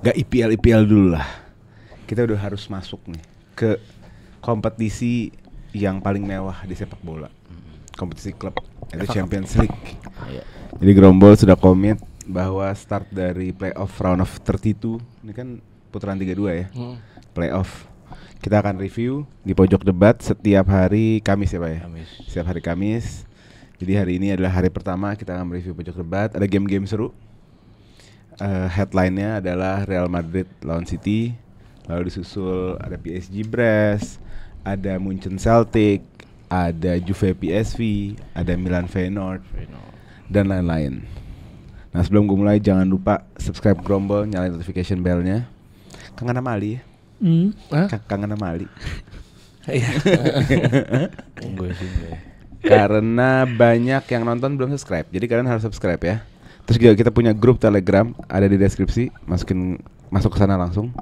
Gak IPL dulu lah. Kita udah harus masuk nih ke kompetisi yang paling mewah di sepak bola. Kompetisi klub, itu Champions League. Jadi Grombol sudah komit bahwa start dari playoff round of 32, ini kan putaran 32 ya. Playoff. Kita akan review di pojok debat setiap hari Kamis ya Pak ya? Kamis. Setiap hari Kamis. Jadi hari ini adalah hari pertama kita akan review pojok debat. Ada game-game seru. Headline-nya adalah Real Madrid lawan City. Lalu disusul ada PSG Brest, ada Munchen Celtic, ada Juve PSV, ada Milan Feyenoord, dan lain-lain. Nah sebelum gue mulai jangan lupa subscribe Grombol, nyalain notification bell-nya. Kangen sama Ali ya? Kangen sama Ali. Karena banyak yang nonton belum subscribe, jadi kalian harus subscribe ya. Terus juga kita punya grup Telegram, ada di deskripsi, masuk ke sana langsung.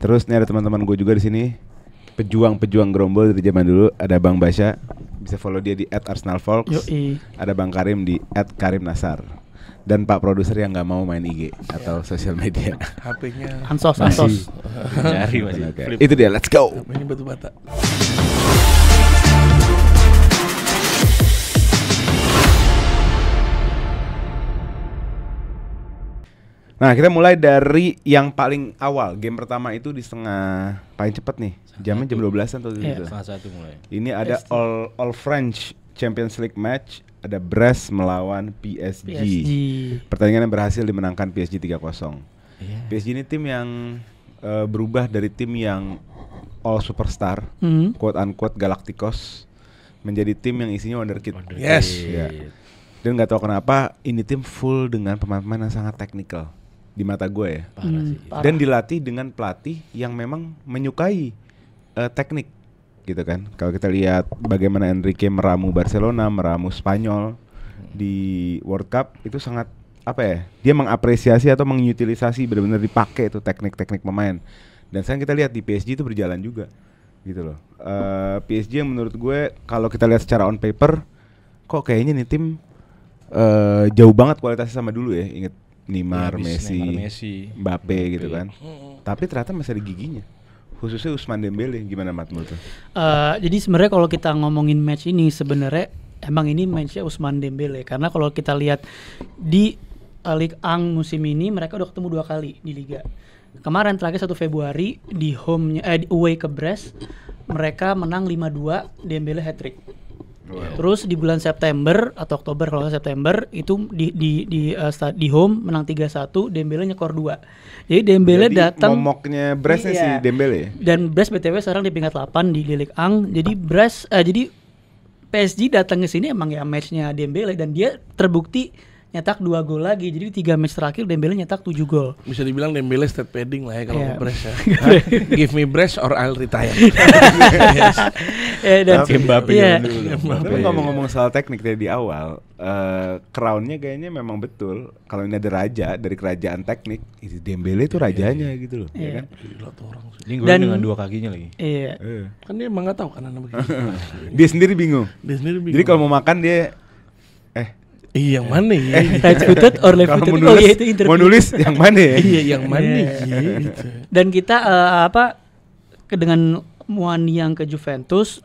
Terus nih ada teman-teman gue juga di sini, pejuang Grombol dari zaman dulu. Ada Bang Basya, bisa follow dia di @arsenalfolks. Ada Bang Karim di @karimnasar. Dan Pak produser yang nggak mau main IG atau sosial media. HP-nya Ansos. Nyari masih. Okay. Itu dia, let's go. Ini batu bata. Nah kita mulai dari yang paling awal. Game pertama itu di setengah, paling cepat nih. Jamnya jam 12an atau gitu. Setengah 1 mulai. Ini ada all French Champions League match. Ada Brest melawan PSG. Pertandingan yang berhasil dimenangkan PSG 3-0. PSG ini tim yang berubah dari tim yang all superstar, quote unquote Galacticos, menjadi tim yang isinya wonderkid. Yes. Ya. Dan nggak tahu kenapa ini tim full dengan pemain-pemain yang sangat teknikal di mata gue ya. Parah. Dan dilatih dengan pelatih yang memang menyukai teknik. Gitu kan. Kalau kita lihat bagaimana Enrique meramu Barcelona, meramu Spanyol di World Cup, itu sangat apa ya? Dia mengapresiasi atau mengutilisasi benar-benar dipakai itu teknik-teknik pemain. Dan sekarang kita lihat di PSG itu berjalan juga. Gitu loh. PSG yang menurut gue kalau kita lihat secara on paper kok kayaknya nih tim jauh banget kualitasnya sama dulu ya. Ingat Neymar, Messi, Mbappe gitu kan. Tapi ternyata masih ada giginya. Khususnya Ousmane Dembele, gimana Mat menurut lo? Jadi sebenarnya kalau kita ngomongin match ini sebenarnya emang ini matchnya Ousmane Dembele, karena kalau kita lihat di Ligue 1 musim ini mereka udah ketemu 2 kali di Liga. Kemarin terakhir 1 Februari di away ke Brest mereka menang 5-2, Dembele hat-trick. Wow. Terus di bulan September atau Oktober kalau nggak September itu di home menang 3-1, Dembele nyekor 2. Jadi Dembele datang momoknya Brestnya si Dembele ya? Dan Brest BTW sekarang di peringkat 8 di Ligue 1. Jadi jadi PSG datang ke sini emang ya matchnya Dembele dan dia terbukti nyetak 2 gol lagi. Jadi 3 match terakhir Dembele nyetak 7 gol. Bisa dibilang Dembele state padding lah ya kalau ke Brest ya. Give me Brest or I'll retire. Dan Mbappe dulu. Tapi ngomong-ngomong soal teknik tadi di awal, crown-nya kayaknya memang betul. Kalau ini ada raja dari kerajaan teknik, itu Dembele itu rajanya gitu loh, ya kan? Ini gue dengan 2 kakinya lagi. Iya. Kan dia emang nggak tahu kanan apa kiri. Dia sendiri bingung. Jadi kalau mau makan dia yang mana ya? Right footed or left footed? Itu mau nulis yang mana ya? Iya, yang mana gitu. Dan kita dengan Muan yang ke Juventus,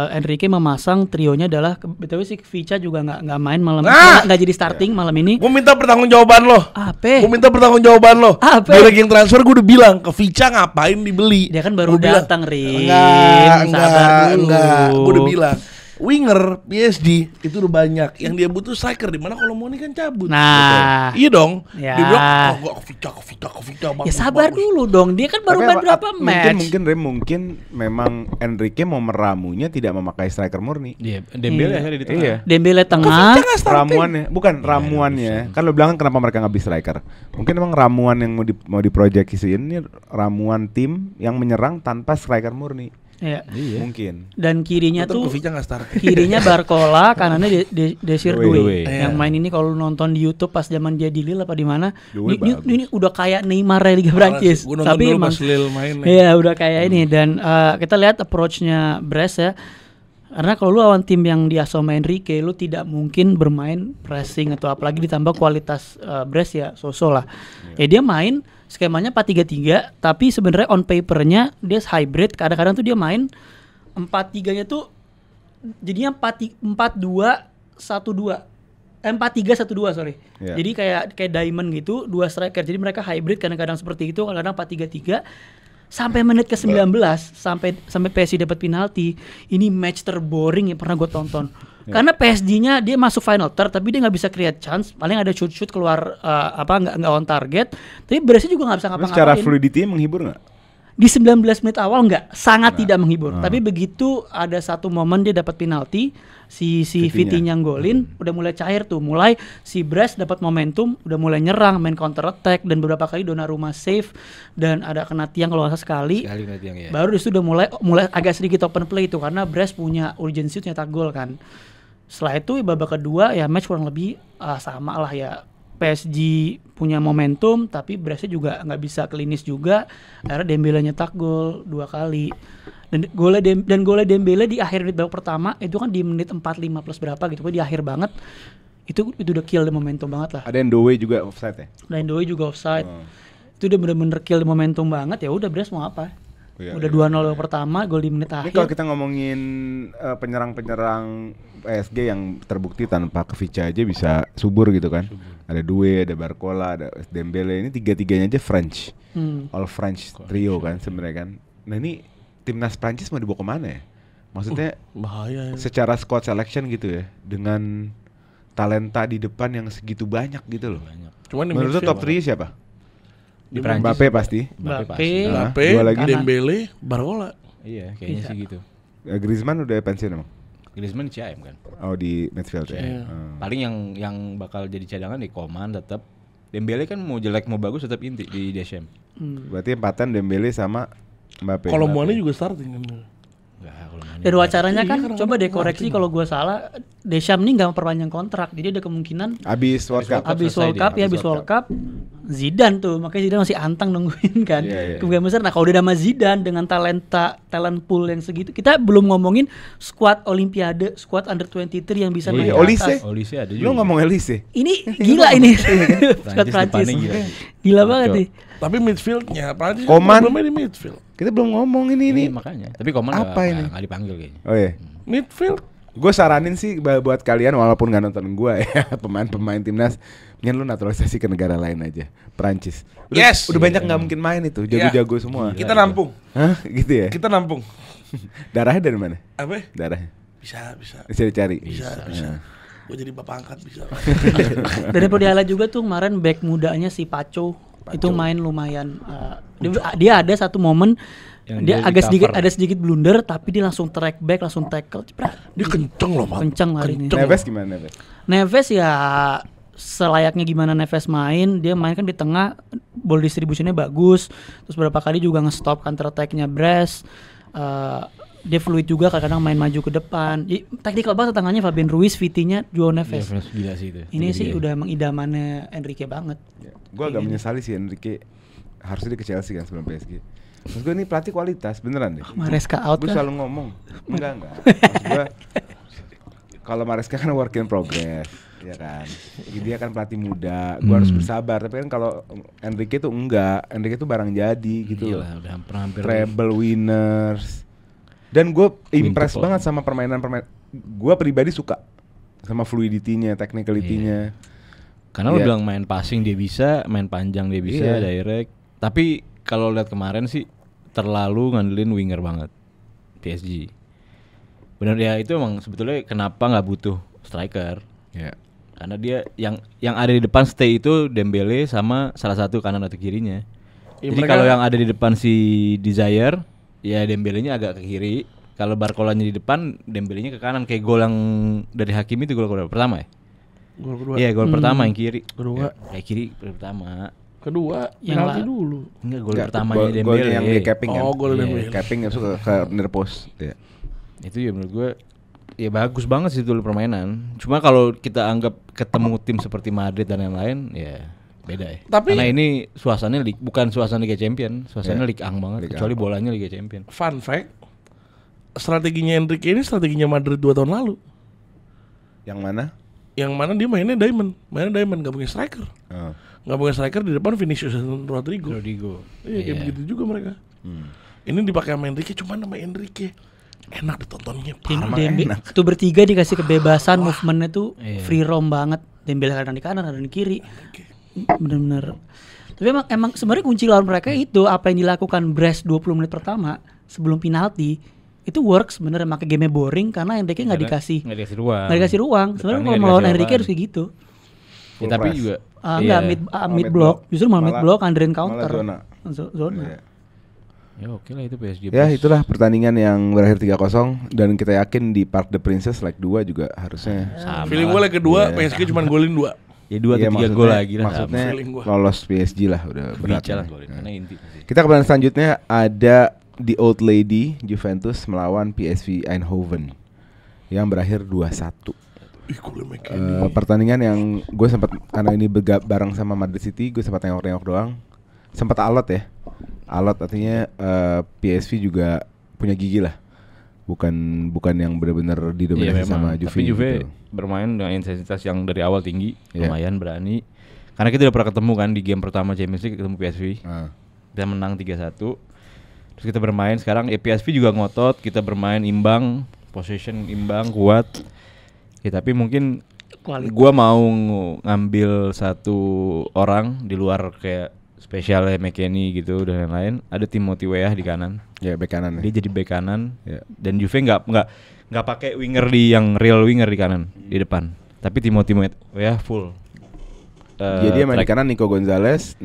Enrique memasang trionya adalah btw si Vica juga nggak main malam, nggak jadi starting malam ini. Gue minta pertanggungjawaban lo. Apa? Gue minta pertanggungjawaban lo. Apa? Di ranking transfer gue udah bilang ke Vica ngapain dibeli. Dia kan baru datang Rin. Enggak. Gue udah bilang winger PSG itu udah banyak. Yang dia butuh striker, di mana kalau mau nih kan cabut. Nah, iya dong. Ya. Dia bilang ke Vica. Ya sabar dulu dong. Dia kan baru main berapa match. Mungkin memang Enrique mau meramunya tidak memakai striker murni. Iya, Dembele akhirnya di tengah. Iya. Dembele tengah. Ramuannya. Kan lo bilang kenapa mereka nggak beli striker? Mungkin memang ramuan yang mau diproyeksiin ini ramuan tim yang menyerang tanpa striker murni. Iya. Mungkin. Dan kirinya tuh kirinya Barcola, kanannya Desir Doué. Iya. Yang main ini kalau nonton di YouTube pas zaman dia di Lille apa di mana, ini udah kayak Neymar Liga Prancis. Tapi emang pas Lille main. Iya, udah kayak ini dan kita lihat approach-nya Brest ya. Karena kalau lu lawan tim yang diasuh sama Enrique, lu tidak mungkin bermain pressing atau apalagi ditambah kualitas Brest ya so-so lah. Ya dia main skemanya 4-3-3, tapi sebenarnya on papernya dia hybrid. Kadang-kadang tuh dia main 4-3-nya tuh jadinya 4-2-1-2. 4-3-1-2 sorry. Yeah. Jadi kayak diamond gitu, 2 striker. Jadi mereka hybrid kadang-kadang seperti itu, kadang-kadang 4-3-3. Sampai menit ke-19 sampai PSG dapat penalti. Ini match terboring yang pernah gue tonton. Karena PSG-nya dia masuk final third tapi dia nggak bisa create chance, paling ada shoot keluar nggak on target. Tapi Brescia juga nggak bisa ngapa-ngapain. Secara fluidity menghibur nggak? Di 19 menit awal sangat tidak menghibur. Tapi begitu ada satu momen dia dapat penalti, si Vitinha golin, udah mulai cair tuh. Mulai si Brest dapat momentum, udah mulai nyerang, main counter attack dan beberapa kali Donnarumma save dan ada kena tiang kalau nggak salah sekali. kena tiang, ya. Baru disitu udah mulai agak sedikit open play itu karena Brest punya urgensi nyetak gol kan. Setelah itu babak kedua ya match kurang lebih sama lah ya. PSG punya momentum tapi Brestnya juga nggak bisa klinis juga. Akhirnya Dembele nyetak gol 2 kali. Dan golnya Dembele di akhir menit babak pertama itu kan di menit 45 plus berapa gitu, di akhir banget. Itu udah kill the momentum banget lah. Ada Ndoye juga offside ya? Dan Ndoye juga offside. Itu udah bener-bener kill the momentum banget. Ya udah Brest mau apa? Iya, udah 2-0 babak pertama, gol di menit Ini akhir. kalau kita ngomongin penyerang-penyerang PSG yang terbukti tanpa Kvicha aja bisa subur gitu kan. Ada Doué, ada Barcola, ada Dembele. Ini tiga-tiganya aja French. All French trio kan sebenarnya kan. Nah ini timnas Prancis mau dibawa kemana ya? Maksudnya bahaya ya. secara squad selection gitu ya, dengan talenta di depan yang segitu banyak gitu loh. Cuman Menurut lu top 3 siapa? Di Prancis Mbappe pasti. Mbappe, Mbappe, dua lagi. Dembele, Barcola. Iya, kayaknya Bisa. sih gitu. Griezmann udah pensiun emang? Griezmann CM kan. Oh di midfield ya. Iya. Paling yang bakal jadi cadangan di Coman tetap. Dembele kan mau jelek mau bagus tetap inti di Deschamps. Berarti empatan Dembele sama Mbappe. Kalau Muani juga starting kan. Enggak, kalau Mane. dari wacaranya kan Iya, coba deh koreksi kalau gue salah, Deschamps nih nggak memperpanjang kontrak, jadi ada kemungkinan Abis World Cup. habis selesai World dia, Cup ya habis habis World Cup Zidane tuh, makanya Zidane masih antang nungguin kan. Iya, iya. Kemungkinan besar. Nah kalau udah sama Zidane dengan talent pool yang segitu, kita belum ngomongin squad Olimpiade, squad under 23 yang bisa Iya, main iya. di Olise. atas. Olise ada juga. Lu ngomong Elise? Ini gila ini squad Prancis Prancis. depannya Gila banget Kacau. nih. Tapi midfieldnya Prancis Coman. belum main di midfield. Kita belum ngomong ini. Ini makanya. Tapi Coman Apa ini? nggak dipanggil kayaknya. Oh iya. Midfield. Gue saranin sih buat kalian walaupun nggak nonton gue ya, pemain-pemain timnas, mendingan lu naturalisasi ke negara lain aja. Prancis. Yes. Udah banyak nggak mungkin main itu, jago-jago semua. Kita nampung. Hah? Gitu ya? Kita nampung. Darahnya dari mana? Apa? Darahnya. Bisa. Bisa dicari. Bisa. Gue jadi bapak angkat bisa. Dan yang perlu di-highlight juga tuh kemarin back mudanya si Pacho itu main lumayan. Dia ada satu momen Yang dia dia agak sedikit recover. ada sedikit blunder tapi dia langsung track back, langsung tackle. Jepret. Dia kenceng loh, Pak. Kenceng larinya. Neves gimana Neves? Neves ya selayaknya gimana Neves main, dia main kan di tengah, ball distributionnya bagus, terus beberapa kali juga nge-stop counter attack-nya Brest. Dia fluid juga, kadang-kadang main maju ke depan. Taktikal banget tangannya Fabian Ruiz, Vitinha, Joao Neves. Neves gila sih itu. Ini sih udah emang idamannya Enrique banget. Gue agak menyesali sih Enrique harusnya dia ke Chelsea kan sebelum PSG. Maksud gue ini pelatih kualitas beneran deh. Maresca out Gue kan? selalu ngomong enggak. Maksud gue kalau Maresca kan work in progress, ya kan. Dia kan pelatih muda, gue harus bersabar. Tapi kan kalau Enrique tuh enggak, Enrique tuh barang jadi gitu loh. Gila, udah hampir Treble winners. Dan gue impress Win banget sama permainan. Gue pribadi suka sama fluidity-nya, technicality-nya. Karena lo Iya. bilang main passing dia bisa, main panjang dia bisa, Iya. direct. Tapi kalau lihat kemarin sih terlalu ngandelin winger banget PSG. Benar ya, itu emang sebetulnya kenapa nggak butuh striker. Ya. Karena dia yang ada di depan stay itu Dembele sama salah satu kanan atau kirinya. Ya, Jadi mereka- kalau yang ada di depan si Desire, ya Dembele-nya agak ke kiri. Kalau Barcolanya di depan, Dembele-nya ke kanan kayak gol yang dari Hakimi itu gol pertama ya? Gol kedua. Iya, gol pertama yang kiri. Kedua. Ya, kayak kiri pertama. Kedua. Yang Penalti la- dulu. Enggak, gol Enggak, pertamanya gol Dembele. yang dia capping kan. Oh, gol Iya. Dembele. Capping yang suka ke near post. Ya. Itu ya menurut gue ya bagus banget sih dulu permainan. Cuma kalau kita anggap ketemu tim seperti Madrid dan yang lain ya beda ya. Tapi- karena ini suasananya bukan suasana Liga Champion, suasana Ya. Liga Ang banget, Liga kecuali Ang. bolanya Liga Champion. Fun fact. Strateginya Enrique ini strateginya Madrid 2 tahun lalu. Yang mana? Yang mana dia mainnya diamond gak punya striker. Oh. nggak pakai striker di depan Vinicius dan Rodrigo. Iya kayak begitu juga mereka. Ini dipakai sama Enrique, cuma nama Enrique enak ditontonnya. Itu bertiga dikasih kebebasan, movementnya tuh free roam banget. Dembele kadang di kanan, kadang di kiri. Bener-bener. Tapi emang sebenarnya kunci lawan mereka itu apa yang dilakukan Brest 20 menit pertama sebelum penalti itu works sebenarnya, makanya game boring karena Enrique nggak dikasih ruang. Sebenarnya kalau melawan Enrique harus kayak gitu. Ya, tapi juga mid block, justru malah mid block Andren counter. Zona. Ya oke lah itu PSG. Ya itulah pertandingan yang berakhir 3-0 dan kita yakin di Parc des Princes leg 2 juga harusnya feeling gue leg kedua PSG cuma golin 2. Ya 2 atau 3 gol lagi lah. Maksudnya lolos PSG lah udah berat. Karena inti. Kita ke pertandingan selanjutnya ada The Old Lady Juventus melawan PSV Eindhoven yang berakhir 2-1. Pertandingan yang gue sempat, karena ini bareng sama Madrid City, gue sempat nengok-nengok doang. Sempat alot ya. Alot artinya PSV juga punya gigi lah. Bukan yang benar-benar didominasi sama Juve. Tapi Juve gitu bermain dengan intensitas yang dari awal tinggi, lumayan berani. Karena kita udah pernah ketemu kan di game pertama Champions League ketemu PSV. Kita menang 3-1. Terus kita bermain sekarang PSV juga ngotot, kita bermain imbang, possession imbang, kuat. Ya tapi mungkin gua mau ngambil satu orang di luar kayak spesialnya McKennie gitu dan lain-lain. Ada Timothy Weah di kanan. Ya bek kanan. Dia jadi bek kanan. Ya. Dan Juve nggak pakai winger yang real winger di kanan di depan. Tapi Timothy Weah full. Jadi dia main di kanan, Nico Gonzalez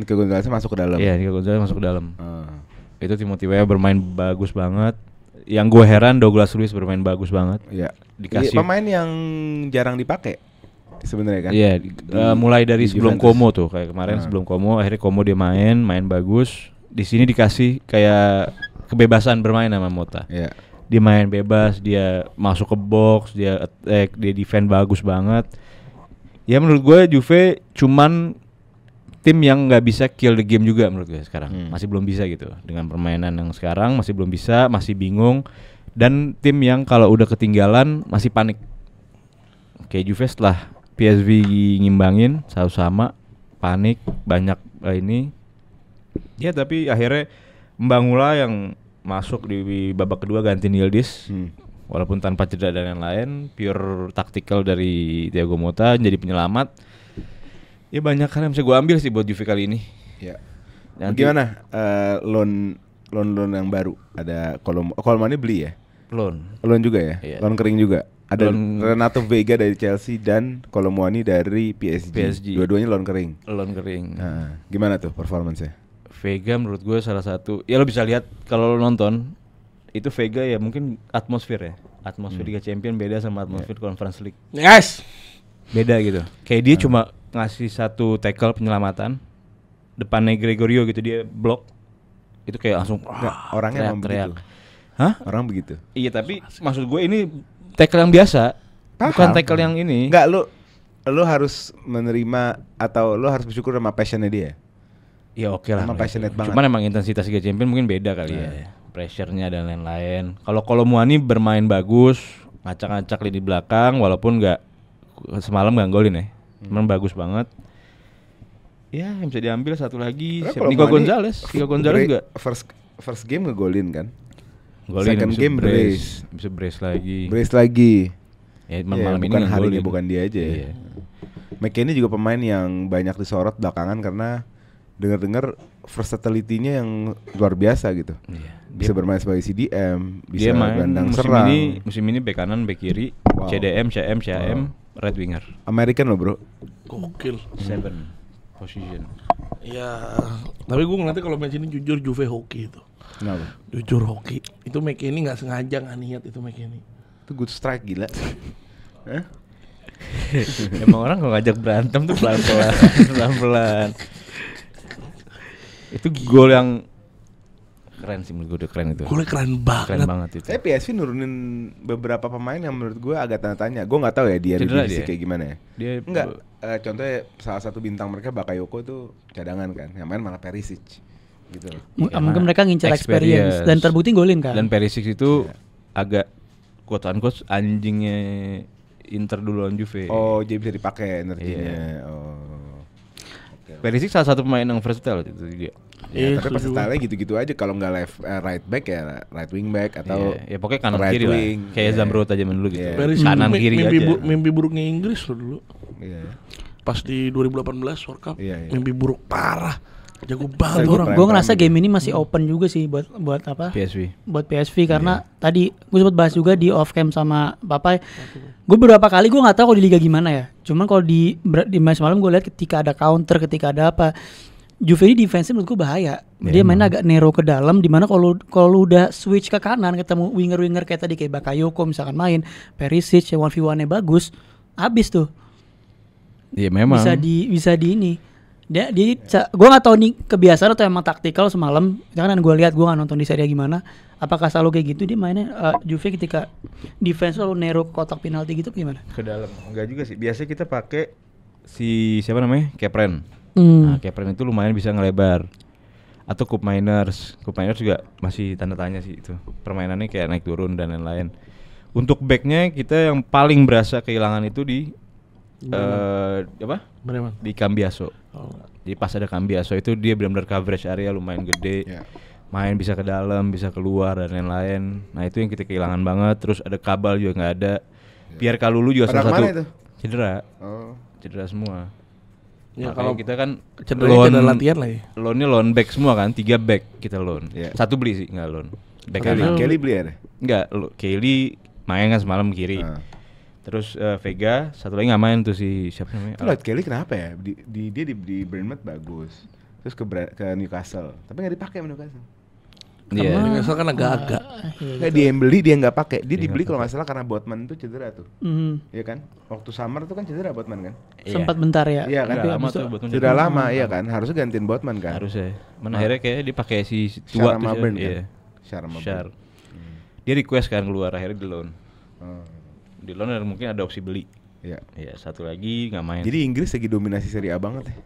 masuk ke dalam. Iya, Nico Gonzalez masuk ke dalam. Itu Timothy Weah bermain bagus banget. Yang gue heran Douglas Luiz bermain bagus banget. Iya. Dikasih pemain yang jarang dipakai sebenarnya kan. Iya, mulai dari sebelum Como tuh, kayak kemarin sebelum Como, akhirnya Como dia main bagus. Di sini dikasih kayak kebebasan bermain sama Mota. Iya. Dia main bebas, dia masuk ke box, dia attack, dia defend bagus banget. Ya menurut gue Juve cuman tim yang nggak bisa kill the game juga menurut gue sekarang. Masih belum bisa gitu. Dengan permainan yang sekarang masih belum bisa, masih bingung. Dan tim yang kalau udah ketinggalan masih panik. Kayak Juve setelah PSV ngimbangin sama panik banyak ini. Ya tapi akhirnya Mbangula yang masuk di babak kedua ganti Yildiz. Walaupun tanpa cedera dan lain-lain, pure taktikal dari Thiago Motta jadi penyelamat. Ya banyak hal yang bisa gue ambil sih buat Juve kali ini. Ya. Gimana loan yang baru? Ada Colomani beli ya? Loan juga ya? Iya. Loan kering juga. Ada Renato Vega dari Chelsea dan Colomani dari PSG. Dua-duanya loan kering. Nah, gimana tuh performance-nya? Vega menurut gue salah satu. Ya lo bisa lihat kalau lo nonton itu Vega ya mungkin atmosfer ya. Atmosfer Liga Champions beda sama atmosfer Conference League. Yes. Beda gitu. Kayak dia cuma ngasih satu tackle penyelamatan depannya Gregorio gitu, dia blok. Itu kayak langsung orangnya emang begitu. Hah? Orang begitu. Iya, tapi maksud gue ini tackle yang biasa. Bukan tackle yang ini. Enggak, lu harus menerima atau lu harus bersyukur sama passionnya dia. Ya oke lah. Sama passionate banget. Cuman emang intensitas Liga Champions mungkin beda kali ya. Pressure-nya dan lain-lain. Kalau Colomani bermain bagus, ngacak-ngacak lini belakang walaupun semalam enggak golin ya. Cuman bagus banget. Ya, yang bisa diambil satu lagi Nico Gonzalez. Nico Gonzalez juga first game ngegolin kan. Second game brace. Bisa brace lagi. Ya, malam ini bukan harinya bukan dia aja ya. McKennie juga pemain yang banyak disorot belakangan karena dengar-dengar versatility-nya yang luar biasa gitu. Bisa bermain sebagai CDM, bisa gelandang serang. Musim ini bek kanan, bek kiri, CDM, CM, right winger. American loh, Bro. Gokil. 7 position. Ya, tapi gue ngeliatnya kalau match ini jujur Juve hoki itu. Kenapa? Jujur hoki. Itu McKennie nggak sengaja nggak niat itu McKennie. Itu good strike gila. Emang orang kalau ngajak berantem tuh pelan-pelan. Itu gol yang keren sih menurut gue, udah keren itu. Golnya keren banget itu. Saya PSV nurunin beberapa pemain yang menurut gue agak tanda tanya. Gue nggak tahu ya dia divisi kayak gimana ya. Dia enggak. Contohnya salah satu bintang mereka Bakayoko tuh cadangan kan, yang main malah Perisic gitu. Mungkin mereka ngincar experience dan terbukti golin kan. Dan Perisic itu agak quote-unquote anjingnya Inter duluan Juve. Oh, jadi bisa dipakai energinya. Perisic salah satu pemain yang versatile itu dia. Ya, tapi setuju. versatile gitu-gitu aja kalau nggak right back ya right wing back atau Ya pokoknya kanan right kiri lah. wing. Kayak Iya. Zamrot aja dulu gitu. Iya. Perisic Kanan itu kiri aja. mimpi buruknya Inggris loh dulu. Iya. Pas di 2018 World Cup, Iya, iya. mimpi buruk parah. Jago banget Jago orang. prime Gue ngerasa gitu. game ini masih open juga sih buat apa? PSV. Buat PSV karena tadi gue sempat bahas juga di off cam sama Papai. Gue beberapa kali gue nggak tahu kalau di liga gimana ya. Cuman kalau di match malam gue lihat ketika ada counter, ketika ada apa, Juve ini defense menurut gue bahaya. Dia mainnya agak narrow ke dalam. Dimana kalau lu udah switch ke kanan ketemu winger kayak tadi kayak Bakayoko misalkan main, Perisic yang 1v1-nya bagus, habis tuh. Iya memang. Bisa di ini. Dia gue nggak tahu nih kebiasaan atau emang taktikal semalam. Jangan gue lihat, gue nggak nonton di Serie A gimana. Apakah selalu kayak gitu dia mainnya Juve ketika defense selalu narrow ke kotak penalti gitu gimana? Ke dalam. Enggak juga sih. Biasanya kita pakai si siapa namanya? Kepren. Hmm. Nah, Kepren itu lumayan bisa ngelebar. Atau Cup Miners. Cup Miners juga masih tanda tanya sih itu. Permainannya kayak naik turun dan lain-lain. Untuk backnya kita yang paling berasa kehilangan itu di apa? Beneran. Di Cambiaso. Oh. Jadi pas ada Cambiaso itu dia benar-benar coverage area lumayan gede. Iya. Main bisa ke dalam, bisa keluar dan lain-lain. Nah, itu yang kita kehilangan banget. Terus ada Kabal juga nggak ada. Pierre Kalulu juga Pada salah satu kemana itu? cedera. Oh. Cedera semua. Ya, Nah, kalau kita kan cederanya cedera latihan lagi. loan-nya loan back semua kan, 3 back kita loan. Iya. Satu beli sih, nggak loan. Back Kelly, kanan. Kelly beli ya? Enggak, Kelly main kan semalam kiri. Ah. Terus Vega, satu lagi nggak main tuh si siapa namanya? Itu Lloyd Kelly kenapa ya? Dia di Bournemouth bagus. Terus ke Newcastle, tapi nggak dipakai sama Newcastle. Iya. Newcastle kan agak-agak. Nggak, dia yang beli, dia nggak pakai. Dia dibeli kalau nggak salah karena Botman tuh cedera tuh. Iya kan? Waktu summer tuh kan cedera Botman kan? Iya. Sempat bentar ya. Iya kan? Udah Tapi lama abis itu- tuh buat Sudah lama, iya kan? Harusnya gantiin Botman kan? Harusnya. Mana akhirnya kayak dipakai si tua Sharma tuh. Burn Iya. kan? Sharma Burn. Shar. Dia request kan keluar akhirnya di loan. Oh, Di loan ada mungkin ada opsi beli. iya. Iya, satu lagi nggak main. Jadi Inggris lagi dominasi Serie A banget ya.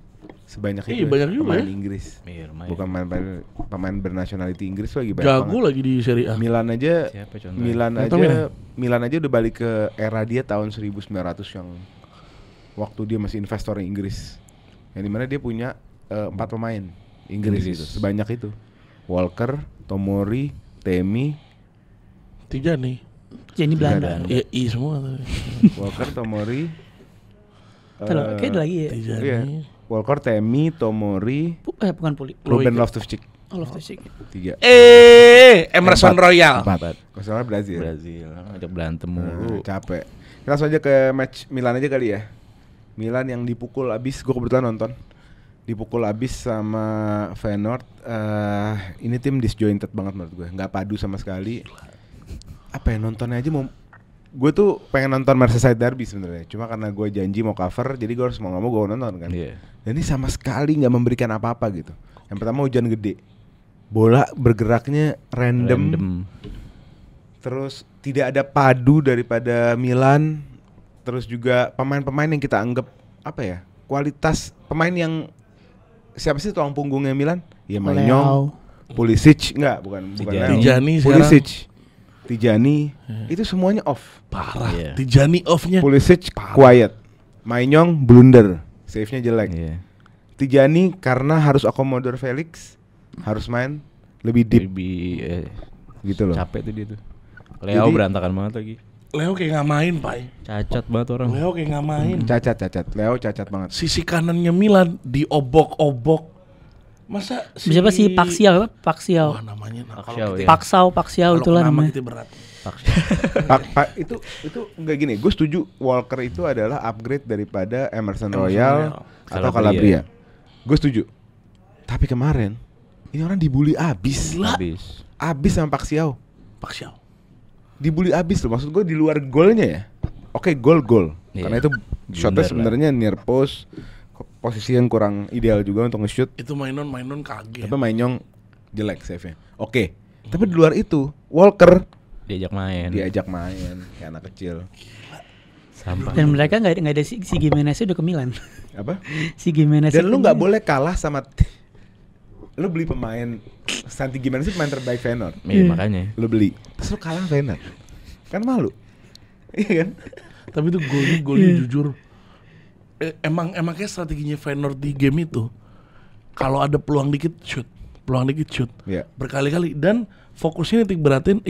Sebanyak Iya, itu. banyak juga pemain ya. Inggris. Iya, lumayan. Bukan pemain bernationality Inggris lagi banyak Jago banget. lagi di Serie A. Milan aja Siapa contohnya? Milan aja udah balik ke era dia tahun 1900 yang waktu dia masih investor Inggris. Yang dimana dia punya 4 pemain Inggris Inggris. gitu, sebanyak itu. Walker, Tomori, Temi, Tijani. Jadi Belanda. Iya, semua tadi. Walker, Tomori, Kayak ada lagi ya. Tijani. iya. Walker, Temi, Tomori, Bukan Puli. Ruben Loic. Loftus-Cheek. All of the Sick. 3. Emerson Royal. 4. Kalau salah Brazil. Brazil, ajak berantem Nah, mulu. capek. Kita langsung aja ke match Milan aja kali ya. Milan yang dipukul abis, gue kebetulan nonton. Dipukul abis sama Feyenoord. Ini tim disjointed banget menurut gue, nggak padu sama sekali. Apa ya, nontonnya aja mau. Gue tuh pengen nonton Merseyside Derby sebenarnya. Cuma karena gue janji mau cover, jadi gue harus mau nggak mau gue nonton kan. Iya. Dan ini sama sekali nggak memberikan apa-apa gitu. Yang pertama hujan gede, bola bergeraknya random. Terus tidak ada padu daripada Milan. Terus juga pemain-pemain yang kita anggap apa ya, kualitas pemain yang siapa sih tulang punggungnya Milan? Ya Maignan, Pulisic bukan Tijani. Leo. Tijani Pulisic, Tijani, itu semuanya off. Parah. Iya. Tijani off-nya. Pulisic quiet, Maignan blunder, save-nya jelek. Iya. Tijani karena harus akomodir Felix, harus main lebih deep gitu loh. Capek tuh dia tuh. Leo Jadi- berantakan banget lagi. Leo kayak nggak main, Pai. Cacat banget orang. Leo kayak nggak main. Cacat, Leo cacat banget. Sisi kanannya Milan diobok-obok. Masa Siapa sih Paxiao? Wah, namanya nah, Paxiao, kalau ya. Paxiao kalau itulah nama namanya. kita berat. Itu enggak gini. Gue setuju Walker itu adalah upgrade daripada Emerson Royal atau Calabria. Gue setuju. Tapi kemarin ini orang dibully abis. Abis sama Paxiao. Paxiao. Dibully abis loh. Maksud gue di luar golnya ya. Oke, gol. Iya. Karena itu shotnya Blunder sebenarnya near post. Posisi yang kurang ideal juga untuk nge-shoot. Itu Maignan kaget. Tapi Maignan jelek save-nya. Oke. Tapi di luar itu Walker Diajak main. diajak main kayak anak kecil. Sampah. Dan mereka nggak ada si Gimenez udah ke Milan. Apa? Si Gimenez. Dan lu nggak boleh kalah sama lu beli pemain Santi gimana sih pemain terbaik Feyenoord? Iya, makanya. Lu beli terus lu kalah Feyenoord. Kan malu. Iya kan? Tapi itu golnya jujur emang kayak strateginya Feyenoord di game itu. Kalau ada peluang dikit shoot. Iya. Berkali-kali dan fokusnya nitik beratin,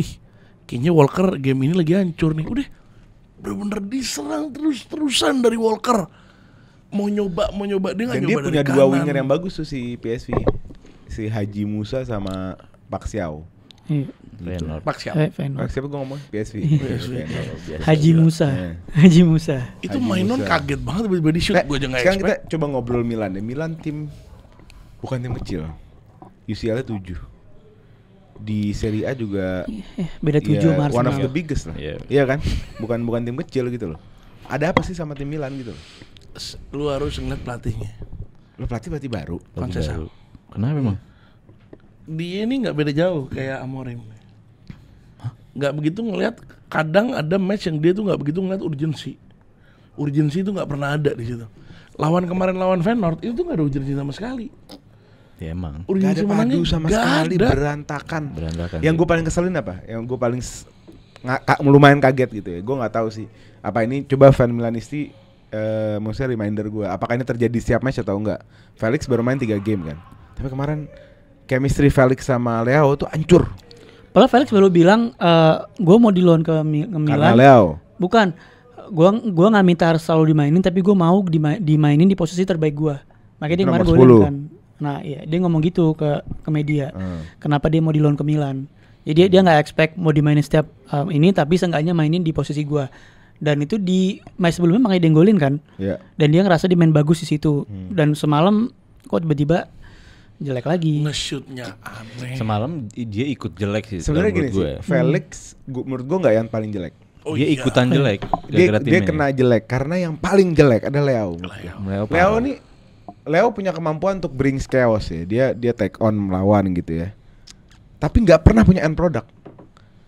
kayaknya Walker game ini lagi hancur nih. Udah bener-bener diserang terus-terusan dari Walker. Mau nyoba dia nggak Dan nyoba dia dari punya kanan. dua winger yang bagus tuh si PSV. Si Haji Musa sama Pak Xiao. Iya. Feyenoord. Pak siapa? Feyenoord. Siapa gue ngomong? PSV. Haji Musa. Haji Musa. Itu Haji mainon Musa. kaget banget tiba-tiba di shoot. Gue aja nggak Sekarang kita expect. coba ngobrol Milan deh. Milan bukan tim kecil. UCL-nya 7. Di Serie A juga Beda 7 sama one of Arsenal. the biggest lah. Iya. Iya kan? Bukan tim kecil gitu loh. Ada apa sih sama tim Milan gitu loh? Lu harus ngeliat pelatihnya. Lo pelatih baru. Conceição. Baru. Kenapa emang? Dia ini nggak beda jauh kayak Amorim. Nggak begitu ngelihat. Kadang ada match yang dia tuh nggak begitu ngeliat urgensi itu nggak pernah ada di situ. Lawan Feyenoord itu tuh nggak ada urgensi sama sekali. Ya emang. Gak Urgensi ada menangnya padu sama nggak sekali, ada. berantakan. Yang sih. gue paling keselin apa? Yang gue paling lumayan kaget gitu ya. Gue nggak tahu sih. Apa ini coba fan Milanisti maksudnya reminder gue. Apakah ini terjadi setiap match atau enggak? Felix baru main 3 game kan. Tapi kemarin chemistry Felix sama Leo tuh hancur. Padahal Felix baru bilang gue mau di loan ke Karena Milan. Leo. Bukan, gua nggak minta harus selalu dimainin, tapi gue mau dimainin di posisi terbaik gue. Makanya dia Nomor kemarin gue 10. kan. Nah, iya dia ngomong gitu ke media. Hmm. Kenapa dia mau di loan ke Milan? Jadi dia nggak expect mau dimainin setiap ini, tapi seenggaknya mainin di posisi gue. Dan itu di match sebelumnya makanya dia golin kan. Iya. Dan dia ngerasa dia main bagus di situ. Dan semalam kok tiba-tiba jelek lagi. Nge-shootnya aneh. Semalam dia ikut jelek sih. Sebenarnya menurut gini gue. sih, Felix menurut gue nggak yang paling jelek. Oh Dia iya. ikutan jelek. Dia gara-gara timnya. kena jelek karena yang paling jelek ada Leo. Leo punya kemampuan untuk bring chaos ya. Dia take on melawan gitu ya. Tapi nggak pernah punya end product.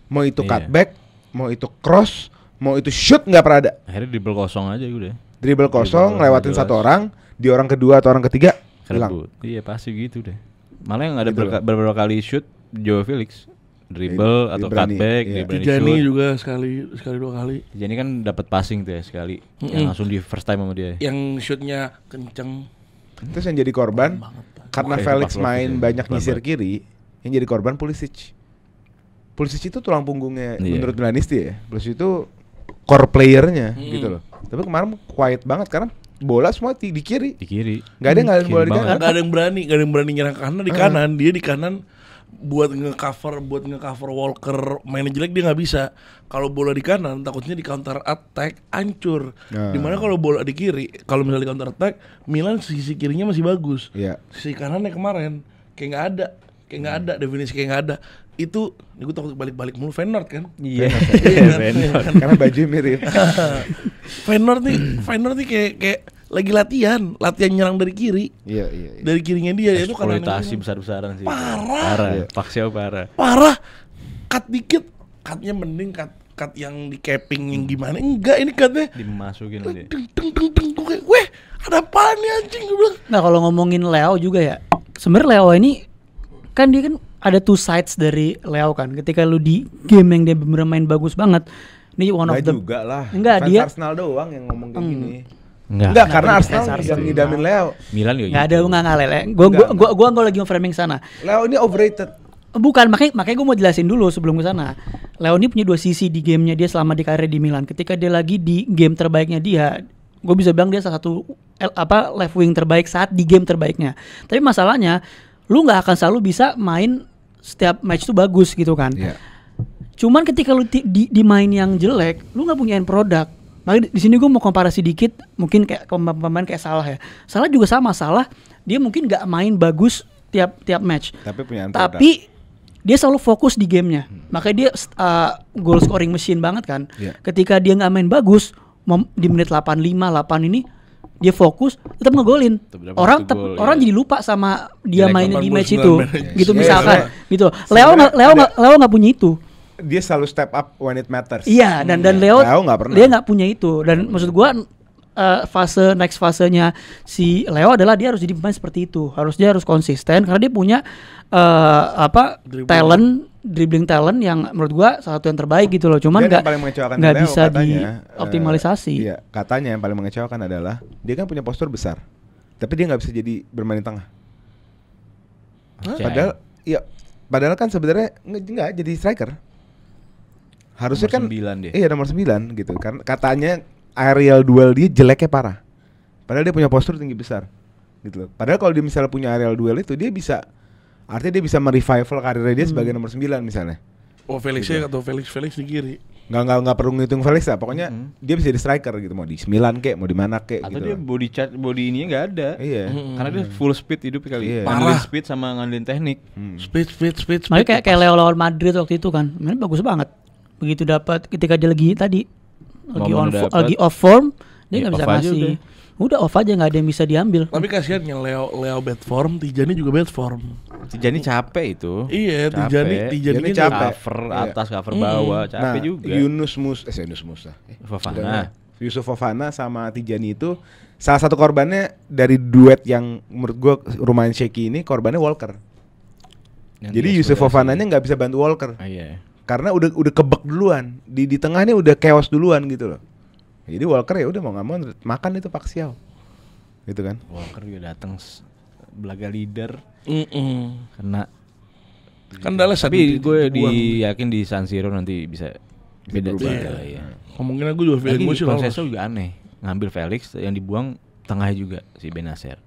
Mau itu Iya. cutback, mau itu cross, mau itu shoot nggak pernah ada. Akhirnya dribble kosong aja udah. Dribble kosong, Dribble lewatin jelas. satu orang, di orang kedua atau orang ketiga hilang. Kerebut. Iya pasti gitu deh. Malah yang ada Gitu loh. beberapa kali shoot Joe Felix dribble Dia atau berani, cutback, iya. dia berani Tijani shoot. juga sekali 2 kali. Tijani kan dapat passing tuh ya sekali, yang langsung di first time sama dia. Yang shootnya kenceng. Terus yang jadi korban karena Oke, Felix Pavlovic main ya, banyak lebat. nyisir kiri, yang jadi korban Pulisic. Pulisic itu tulang punggungnya Iya. menurut Milanisti ya. Pulisic itu core playernya gitu loh. Tapi kemarin quiet banget karena bola semua di kiri. Di kiri. Gak ada yang ngalahin bola di banget. kanan. Gak ada yang berani nyerang ke kanan di kanan. Dia di kanan buat nge-cover Walker mainnya jelek dia nggak bisa. Kalau bola di kanan takutnya di counter attack hancur. Nah. Dimana kalau bola di kiri, kalau misalnya di counter attack, Milan sisi kirinya masih bagus. Iya. Sisi kanannya kemarin kayak nggak ada definisi kayak nggak ada. Itu gue takut balik-balik mulu Feyenoord kan. Iya. Feyenoord. Karena bajunya mirip. Feyenoord nih kayak lagi latihan nyerang dari kiri. Iya. Dari kirinya dia itu kan Eksploitasi besar-besaran sih. Parah. Parah. Iya. Pak Xiao parah. Parah. Cut dikit, cutnya mending cut yang di capping yang gimana. Enggak, ini cutnya Dimasukin dia. deng gue kayak, weh ada apaan nih anjing, gue bilang. Nah kalau ngomongin Leo juga ya, sebenarnya Leo ini kan dia kan ada two sides dari Leo kan. Ketika lu di game yang dia bener main bagus banget, ini one of Nggak the juga lah. Enggak, Fans dia- Arsenal doang yang ngomong kayak gini. Enggak. Karena Kenapa Arsenal fans yang Arsenal? ngidamin Leo. Milan juga nggak ada gitu. nggak lele. Enggak. Gua lagi framing sana. Leo ini overrated. Bukan, makanya gue mau jelasin dulu sebelum ke sana. Leo ini punya 2 sisi di gamenya dia selama di karir di Milan. Ketika dia lagi di game terbaiknya dia, gue bisa bilang dia salah satu left wing terbaik saat di game terbaiknya. Tapi masalahnya, lu nggak akan selalu bisa main setiap match tuh bagus gitu kan. Iya. Cuman ketika lu di main yang jelek, lu nggak punya end product. Makanya di sini gue mau komparasi dikit, mungkin kayak pemain kayak Salah ya. Salah juga sama, Salah dia mungkin nggak main bagus tiap match. Tapi punya end product. Tapi dia selalu fokus di gamenya, makanya dia goal scoring machine banget kan. Iya. Ketika dia nggak main bagus, di menit 85, 8 ini dia fokus, tetap ngegolin. Tetap dapat Orang satu gol, orang iya. jadi lupa sama dia Jelek mainnya di 89 match itu, menit. gitu Iya, misalkan, iya. gitu. Sebenarnya Leo nggak punya itu. Dia selalu step up when it matters. Iya, dan Leo nggak pernah. dia nggak punya itu. Dan maksud gua next fasenya si Leo adalah dia harus jadi pemain seperti itu. Dia harus konsisten karena dia punya Dribble. talent dribbling talent yang menurut gua salah satu yang terbaik gitu loh. Cuman Dan yang nggak paling mengecewakan nggak Leo bisa katanya, dioptimalisasi. Iya, katanya yang paling mengecewakan adalah dia kan punya postur besar, tapi dia nggak bisa jadi bermain di tengah. Padahal kan sebenarnya nggak jadi striker. Harusnya Nomor kan 9 dia. Iya, nomor 9 gitu. Karena katanya aerial duel dia jeleknya parah. Padahal dia punya postur tinggi besar. Gitu loh. Padahal kalau dia misalnya punya aerial duel itu dia bisa, artinya dia bisa merevival karirnya dia sebagai nomor 9 misalnya. Oh Felixnya atau Felix di kiri. Nggak perlu ngitung Felix lah. Pokoknya dia bisa di striker gitu, mau di 9 kek, mau di mana kek Atau gitu. dia body ininya nggak ada. Iya. Karena dia full speed hidup kali. Iya. Ngandelin Parah. speed sama ngandelin teknik. Speed. Makanya kayak Leo lawan Madrid waktu itu kan, mainnya bagus banget. Begitu dapat ketika dia lagi Momen dapet. lagi off form, dia Ya, nggak bisa off aja ngasih. Udah off aja, nggak ada yang bisa diambil. Tapi kasihannya Leo bad form, Tijani juga bad form. Tijani capek itu. Iya, Capek. Tijani Dia capek. Cover Iya. atas, cover bawah, capek juga. Yunus Musa. Fofana. Yusuf Fofana sama Tijani itu salah satu korbannya dari duet yang menurut gua lumayan shaky ini, korbannya Walker. Jadi Yusuf Fofananya nggak bisa bantu Walker. Iya. Karena udah kebek duluan. Di tengahnya udah chaos duluan gitu loh. Jadi Walker ya udah mau nggak mau makan itu Paxiao. Gitu kan. Walker juga datang belaga leader. Mm-mm. Kena. Kan Dallas Tapi gue dibuang. yakin di San Siro nanti bisa beda Berubah. juga lah ya. Kemungkinan gue juga feeling Lagi gue sih lolos. Conceição juga aneh. Ngambil Felix yang dibuang tengahnya juga si Benacer.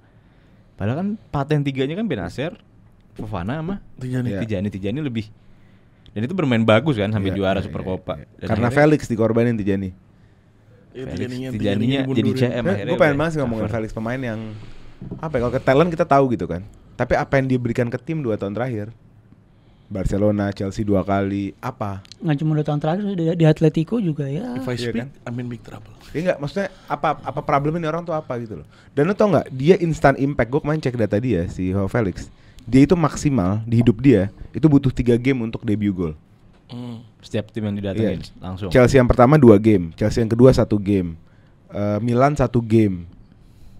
Padahal kan paten tiganya kan Benacer, Fofana sama Tijani. Iya. Tijani lebih. Dan itu bermain bagus kan sampai Iya, juara iya, Super iya, Copa. iya. Dan Karena akhirnya Felix dikorbanin Tijani. Iya, Tijaninya jadi CM akhirnya. Gue pengen udah banget sih ngomongin cover. Felix, pemain yang apa ya, kalau ke talent kita tahu gitu kan. Tapi apa yang dia berikan ke tim 2 tahun terakhir, Barcelona, Chelsea 2 kali, apa? Nggak cuma 2 tahun terakhir di Atletico juga ya. If I Iya speak, kan? I'm in big trouble. Dia nggak, maksudnya apa problem ini orang tuh apa gitu loh. Dan lo tau nggak, dia instant impact. Gue kemarin cek data dia si Joao Felix. Dia itu maksimal di hidup dia itu butuh 3 game untuk debut gol. Setiap tim yang didatengin Iya. langsung. Chelsea yang pertama 2 game, Chelsea yang kedua 1 game, Milan 1 game,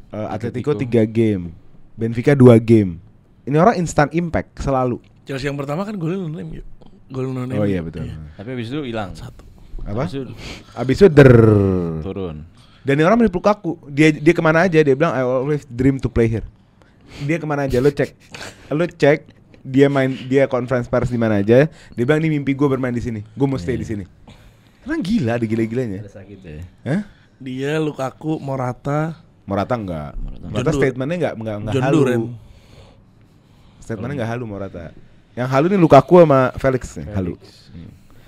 Atletico 3 game, Benfica 2 game. Ini orang instant impact selalu. Chelsea yang pertama kan golnya non-name yuk. Gol non-name. Oh iya betul. Tapi habis itu hilang. Apa? Habis itu Abis itu turun. Dan ini orang mirip Lukaku. Dia kemana aja dia bilang I always dream to play here. Dia kemana aja lo cek dia conference pers di mana aja. Dia bilang ini mimpi gue bermain di sini. Gue mau stay di sini. Orang gila, ada gila-gilanya. Ada sakit ya. Hah? Dia Lukaku, Morata Enggak. Morata John statementnya enggak John halu. Duren. Statementnya enggak halu Morata. Yang halu nih Lukaku sama Felix nih, halu.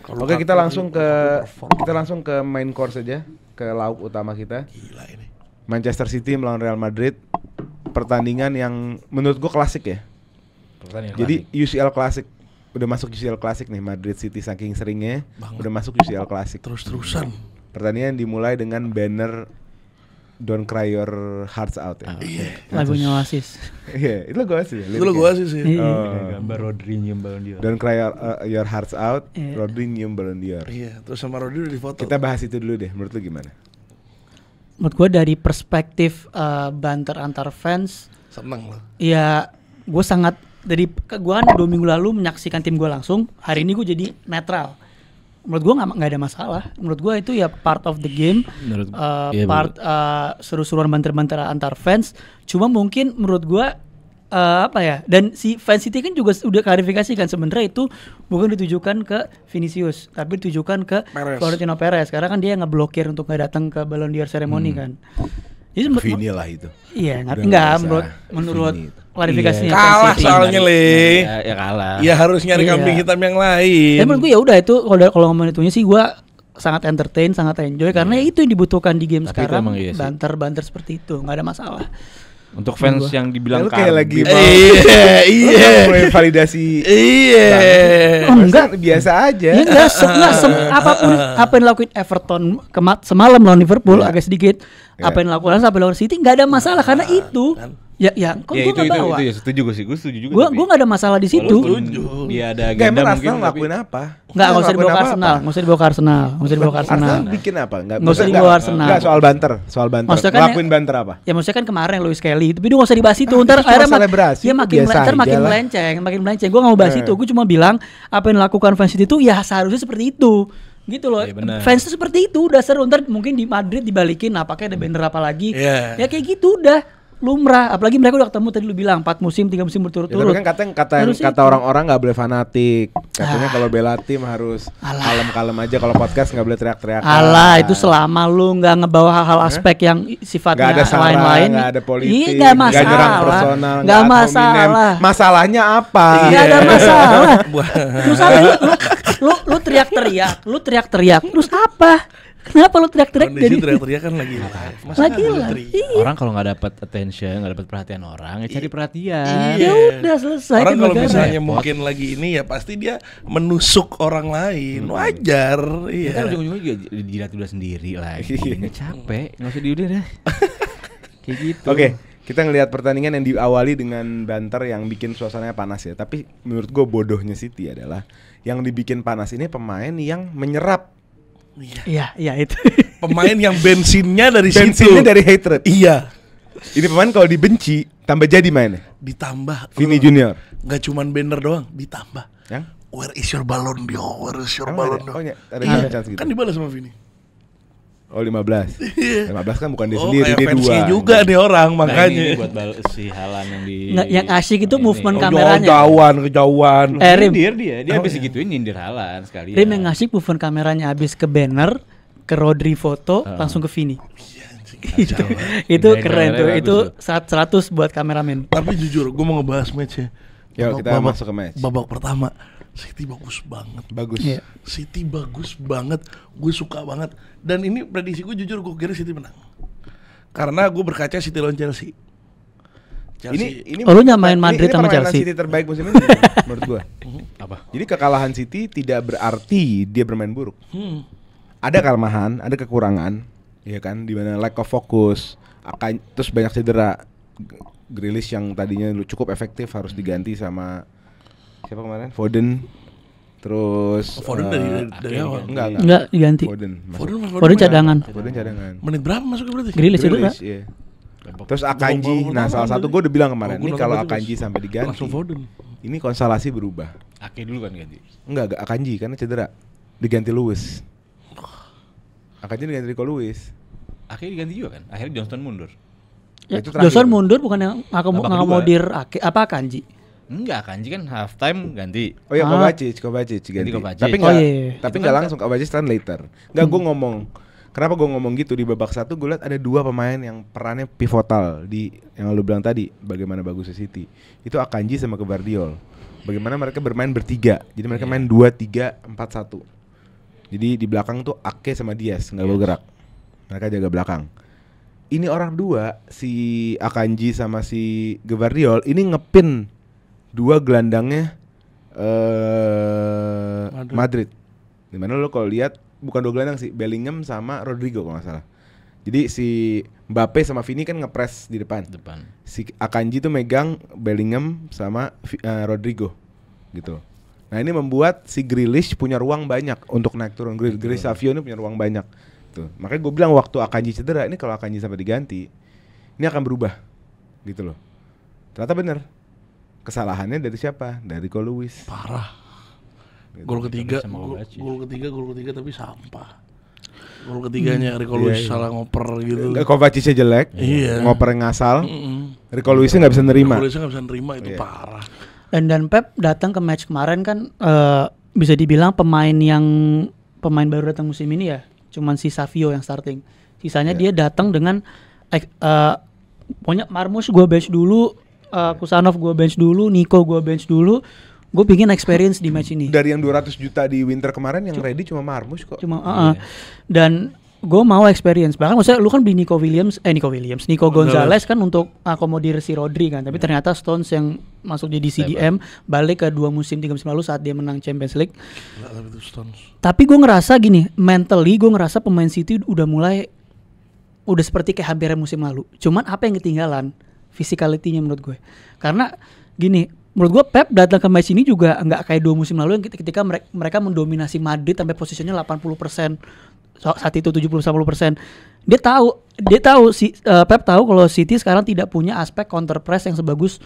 Kalau Oke, Lukaku kita langsung perform. kita langsung ke main course aja, ke lauk utama kita. Gila ini. Manchester City melawan Real Madrid. Pertandingan yang menurut gua klasik ya. Jadi UCL Classic udah masuk UCL Classic nih, Madrid City saking seringnya udah masuk UCL Classic. Terus-terusan. Pertandingan dimulai dengan banner Don't Cry Your Hearts Out ya. Lagunya Oasis. Iya, itu lagu sih. Itu lo gue sih. gambar Rodri nyium balon dia. Don't Cry Your Hearts Out, Iya. Rodri nyium Ballon d'Or. Iya, terus sama Rodri udah difoto. Kita bahas itu dulu deh, menurut lu gimana? Menurut gue dari perspektif banter antar fans, seneng loh. ya gue sangat gue kan 2 minggu lalu menyaksikan tim gue langsung. Hari ini gue jadi netral. Menurut gue nggak ada masalah. Menurut gue itu ya part of the game, Menurut iya, part seru-seruan banter-banter antar fans. Cuma mungkin menurut gue apa ya? Dan si fans City kan juga udah klarifikasi kan sebenarnya itu bukan ditujukan ke Vinicius, tapi ditujukan ke Perez. Florentino Perez. Karena kan dia ngeblokir untuk nggak datang ke Ballon d'Or ceremony kan. Jadi Vini lah itu. Iya, Udah enggak nggak menurut Vini itu. klarifikasinya Kalah fans City. soalnya Le. Ya kalah. Ya harus nyari Iya. kambing hitam yang lain. Tapi menurut gue ya udah itu kalau ngomongin itunya sih gue sangat entertain, sangat enjoy karena itu yang dibutuhkan di game Tapi itu sekarang. emang iya sih. Banter-banter seperti itu, nggak ada masalah. Untuk fans yang dibilang Lu kayak lagi kambing. Iya. mulai validasi. Iya. Oh, enggak. Biasa aja. Ya enggak, apapun apa yang dilakuin Everton semalam lawan Liverpool Iya. agak sedikit, Iya. apa yang dilakukan sampai lawan City nggak ada masalah karena itu Ya, kok Ya gue nggak bawa? itu ya setuju gue sih, gue setuju juga. Gue nggak ada masalah di situ. Walaupun dia ada Gak agenda emang mungkin Arsenal tapi ngelakuin apa? Nggak usah Ngelakuin dibawa ke apa-apa. Arsenal, nggak usah dibawa ke Arsenal, nggak usah dibawa ke Arsenal. Arsenal bikin apa? Nggak usah dibawa Arsenal. Enggak, soal banter. Maksudnya kan Ngelakuin banter apa? Ya maksudnya kan kemarin Louis Kelly, tapi itu nggak usah dibahas itu. Ntar itu cuma akhirnya selebrasi, ya makin biasa ntar makin aja lah. melenceng. Gue nggak mau bahas itu. Gue cuma bilang apa yang dilakukan fans itu ya seharusnya seperti itu. Gitu loh. Iya, benar. Fans itu seperti itu udah seru. Ntar mungkin di Madrid dibalikin, nah pakai ada banner apa lagi? Iya. Ya kayak gitu udah lumrah. Apalagi mereka udah ketemu tadi lu bilang 4 musim, 3 musim Ya, berturut-turut. tapi kan Harus kata itu. orang-orang nggak boleh fanatik. Katanya kalau bela tim harus kalem-kalem aja. Kalau podcast nggak boleh teriak-teriak. Alah itu selama lu nggak ngebawa hal-hal aspek yang sifatnya Nggak ada sarah, lain-lain. nggak ada politik, Iya nggak nggak nyerang masalah. personal, Nggak ad hominem. masalah. Masalahnya apa? Nggak ada masalah. Buat- Terus apa lu teriak-teriak. Terus apa? Kenapa lu teriak-teriak Kondisi jadi teriak-teriak kan lagi live. Masa lagi nggak lah. boleh teriak? Iya. orang kalau nggak dapat attention, nggak dapat perhatian orang, ya cari perhatian. Iya. Ya udah selesai Orang kan kalau negara. misalnya mungkin lagi ini ya pasti dia menusuk orang lain. Wajar. Ya kan Iya. ujung-ujungnya juga dijilat udah sendiri lagi. Udah capek, nggak usah diudah dah. Kayak gitu. Oke, kita ngelihat pertandingan yang diawali dengan banter yang bikin suasananya panas ya. Tapi menurut gue bodohnya City adalah yang dibikin panas ini pemain yang menyerap Iya. Iya itu. Pemain yang bensinnya dari situ. bensinnya dari hatred. Iya. Ini pemain kalau dibenci tambah jadi mainnya. Ditambah. Vini Junior. Gak cuman banner doang, ditambah. Yang? Where is your Ballon d'Or? Where is your Emang Ballon ada? d'Or? Oh, ya, ada Iya, chance gitu. kan dibalas sama Vini. Oh 15. 15 kan bukan dia Oh, sendiri, kayak dia fansnya dua. juga nih orang, Nah, makanya. ini buat si Halan yang di Nggak, yang asyik itu ini. movement Oh, kameranya. kejauhan. Rim. Dia habis gitu nyindir Halan sekali. Rim yang ngasih movement kameranya habis ke banner, ke Rodri foto, langsung ke Vini. Itu Ini keren tuh. kameranya Itu bagus saat 100 buat kameramen. Tapi jujur, gue mau ngebahas match ya. Yuk, kita masuk ke match. Babak pertama, City bagus banget. Bagus. Iya. City bagus banget, gue suka banget. Dan ini prediksi gue jujur, gue kira City menang. Karena gue berkaca City lawan Chelsea. Ini Oh, lu nyamain Madrid sama permainan Chelsea? City terbaik musim ini menurut gua. Apa? Jadi kekalahan City tidak berarti dia bermain buruk. Hmm. Ada kelemahan, ada kekurangan, ya kan, di mana lack of focus, terus banyak cedera. Grealish yang tadinya cukup efektif harus diganti sama siapa kemarin? Foden. Terus Foden dari Akhirnya awal. enggak. Enggak diganti. Foden. Foden cadangan. Foden cadangan. Menit berapa masuknya berarti? Grealish cedera. Grealish, iya. Terus Akanji, nah salah satu gue udah bilang kemarin, Oh, gua ini nonton kalau berarti Akanji pas- sampai diganti, langsung Foden. ini konstelasi berubah. Ake dulu kan ganti. Enggak Akanji karena cedera, diganti Lewis. Akanji diganti Rico Lewis. Ake diganti juga kan. Akhirnya Johnston mundur. Ya, Itu terakhir. Johnson mundur bukan yang Babak ngakomodir apa Kanji. Enggak, Kanji kan half time ganti. Oh ya Ah. Kovacic ganti. Ganti Kovacic. Tapi Oh, enggak, iya, iya. tapi Itu enggak kan langsung Kovacic stand later. Enggak, gue ngomong. Kenapa gue ngomong gitu di babak 1 gue lihat ada 2 pemain yang perannya pivotal di yang lu bilang tadi, bagaimana bagusnya City. Itu Akanji sama Gvardiol. Bagaimana mereka bermain bertiga. Jadi mereka main 2-3-4-1. Jadi di belakang tuh Ake sama Diaz enggak bergerak. Mereka jaga belakang. Ini orang 2, si Akanji sama si Gvardiol ini ngepin 2 gelandangnya Madrid. Dimana lo kalau lihat bukan 2 gelandang sih, Bellingham sama Rodrigo kalau nggak salah. Jadi si Mbappe sama Vini kan ngepres di depan. Si Akanji tuh megang Bellingham sama Rodrigo gitu. Nah ini membuat si Grealish punya ruang banyak untuk naik turun. Grealish Savio ini punya ruang banyak. Tuh. Makanya gue bilang waktu Akanji cedera, ini kalau Akanji sampai diganti, ini akan berubah gitu loh. Ternyata bener. Kesalahannya dari siapa? Dari Rico Lewis. Parah. Gitu. Gol ketiga, sama Kovacic. gol ketiga tapi sampah. Gol ketiganya Rico Lewis salah ngoper gitu. Kovacicnya jelek, Iya. ngoper ngasal. Mm-mm. Rico Lewisnya nggak bisa nerima. Rico Lewisnya nggak bisa nerima itu Iya. parah. Dan Pep datang ke match kemarin kan bisa dibilang pemain baru datang musim ini ya, cuman si Savio yang starting. Sisanya dia datang dengan pokoknya Marmoush gue bench dulu, Kusanov gue bench dulu, Nico gue bench dulu. Gue pingin experience di match ini. Dari yang 200 juta di winter kemarin yang ready cuma Marmoush kok. Cuma dan gue mau experience. Bahkan maksudnya lu kan beli Nico Gonzalez kan untuk akomodir si Rodri kan. Tapi ternyata Stones yang masuk di CDM balik ke 2 musim 3 musim lalu saat dia menang Champions League. Nggak, tapi itu Stones. Tapi gue ngerasa gini, mentally gue ngerasa pemain City udah seperti kayak hampir musim lalu. Cuman apa yang ketinggalan? physicality-nya menurut gue. Karena gini, menurut gue Pep datang ke match ini juga nggak kayak 2 musim lalu yang ketika mereka mendominasi Madrid sampai posisinya 80%, saat itu 70-80%. Dia tahu Pep tahu kalau City sekarang tidak punya aspek counter press yang sebagus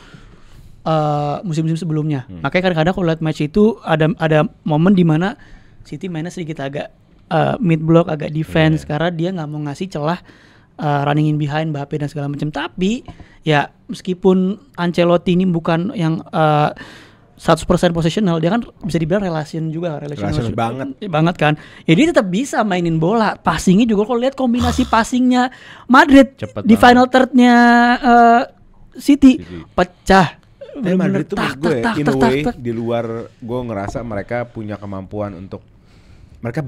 musim-musim sebelumnya. Makanya kadang-kadang kalau lihat match itu ada momen di mana City mainnya sedikit agak mid block, agak defense karena dia nggak mau ngasih celah running in behind Mbappe dan segala macam. Tapi ya meskipun Ancelotti ini bukan yang 100% positional, dia kan bisa dibilang relational banget kan. Ya dia tetap bisa mainin bola, passingnya juga kalau lihat kombinasi passingnya Madrid Cepet di banget. final third-nya City pecah. Tapi Madrid tuh menurut gue in a way tak. di luar gue ngerasa mereka punya kemampuan untuk mereka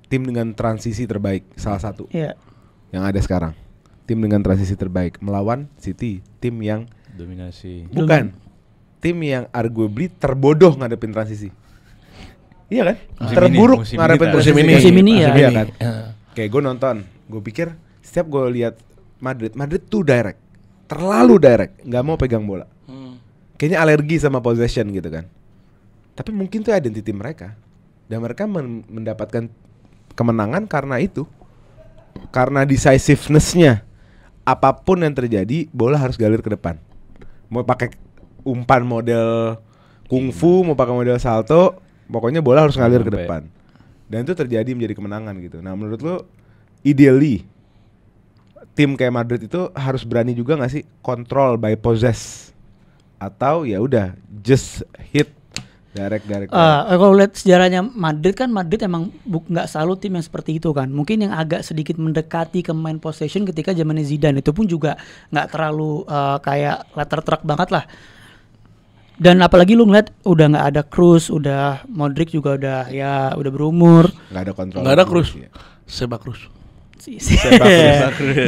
tim dengan transisi terbaik salah satu Iya. yang ada sekarang. Tim dengan transisi terbaik melawan City, tim yang Dominasi. bukan tim yang arguably terbodoh ngadepin transisi. Iya kan? Musim Terburuk ini, ngadepin transisi. Musim ini ya. Iya kan? Kayak gue nonton, gue pikir setiap gue lihat Madrid tuh direct, terlalu direct, nggak mau pegang bola. Kayaknya alergi sama possession gitu kan. Tapi mungkin tuh identity mereka. Dan mereka mendapatkan kemenangan karena itu. Karena decisiveness-nya. Apapun yang terjadi, bola harus galir ke depan. Mau pakai umpan model kungfu, mau pakai model salto, pokoknya bola harus ngalir ke depan. Dan itu terjadi menjadi kemenangan gitu. Nah, menurut lo ideally tim kayak Madrid itu harus berani juga nggak sih control by possess, atau ya udah just hit direct. Kalau lihat sejarahnya Madrid emang nggak selalu tim yang seperti itu kan. Mungkin yang agak sedikit mendekati ke main possession ketika zamannya Zidane, itu pun juga nggak terlalu kayak letter truck banget lah. Dan apalagi lu ngeliat udah nggak ada Kroos, udah Modric juga udah berumur. Nggak ada kontrol. Nggak ada Kroos. Sebak Kroos.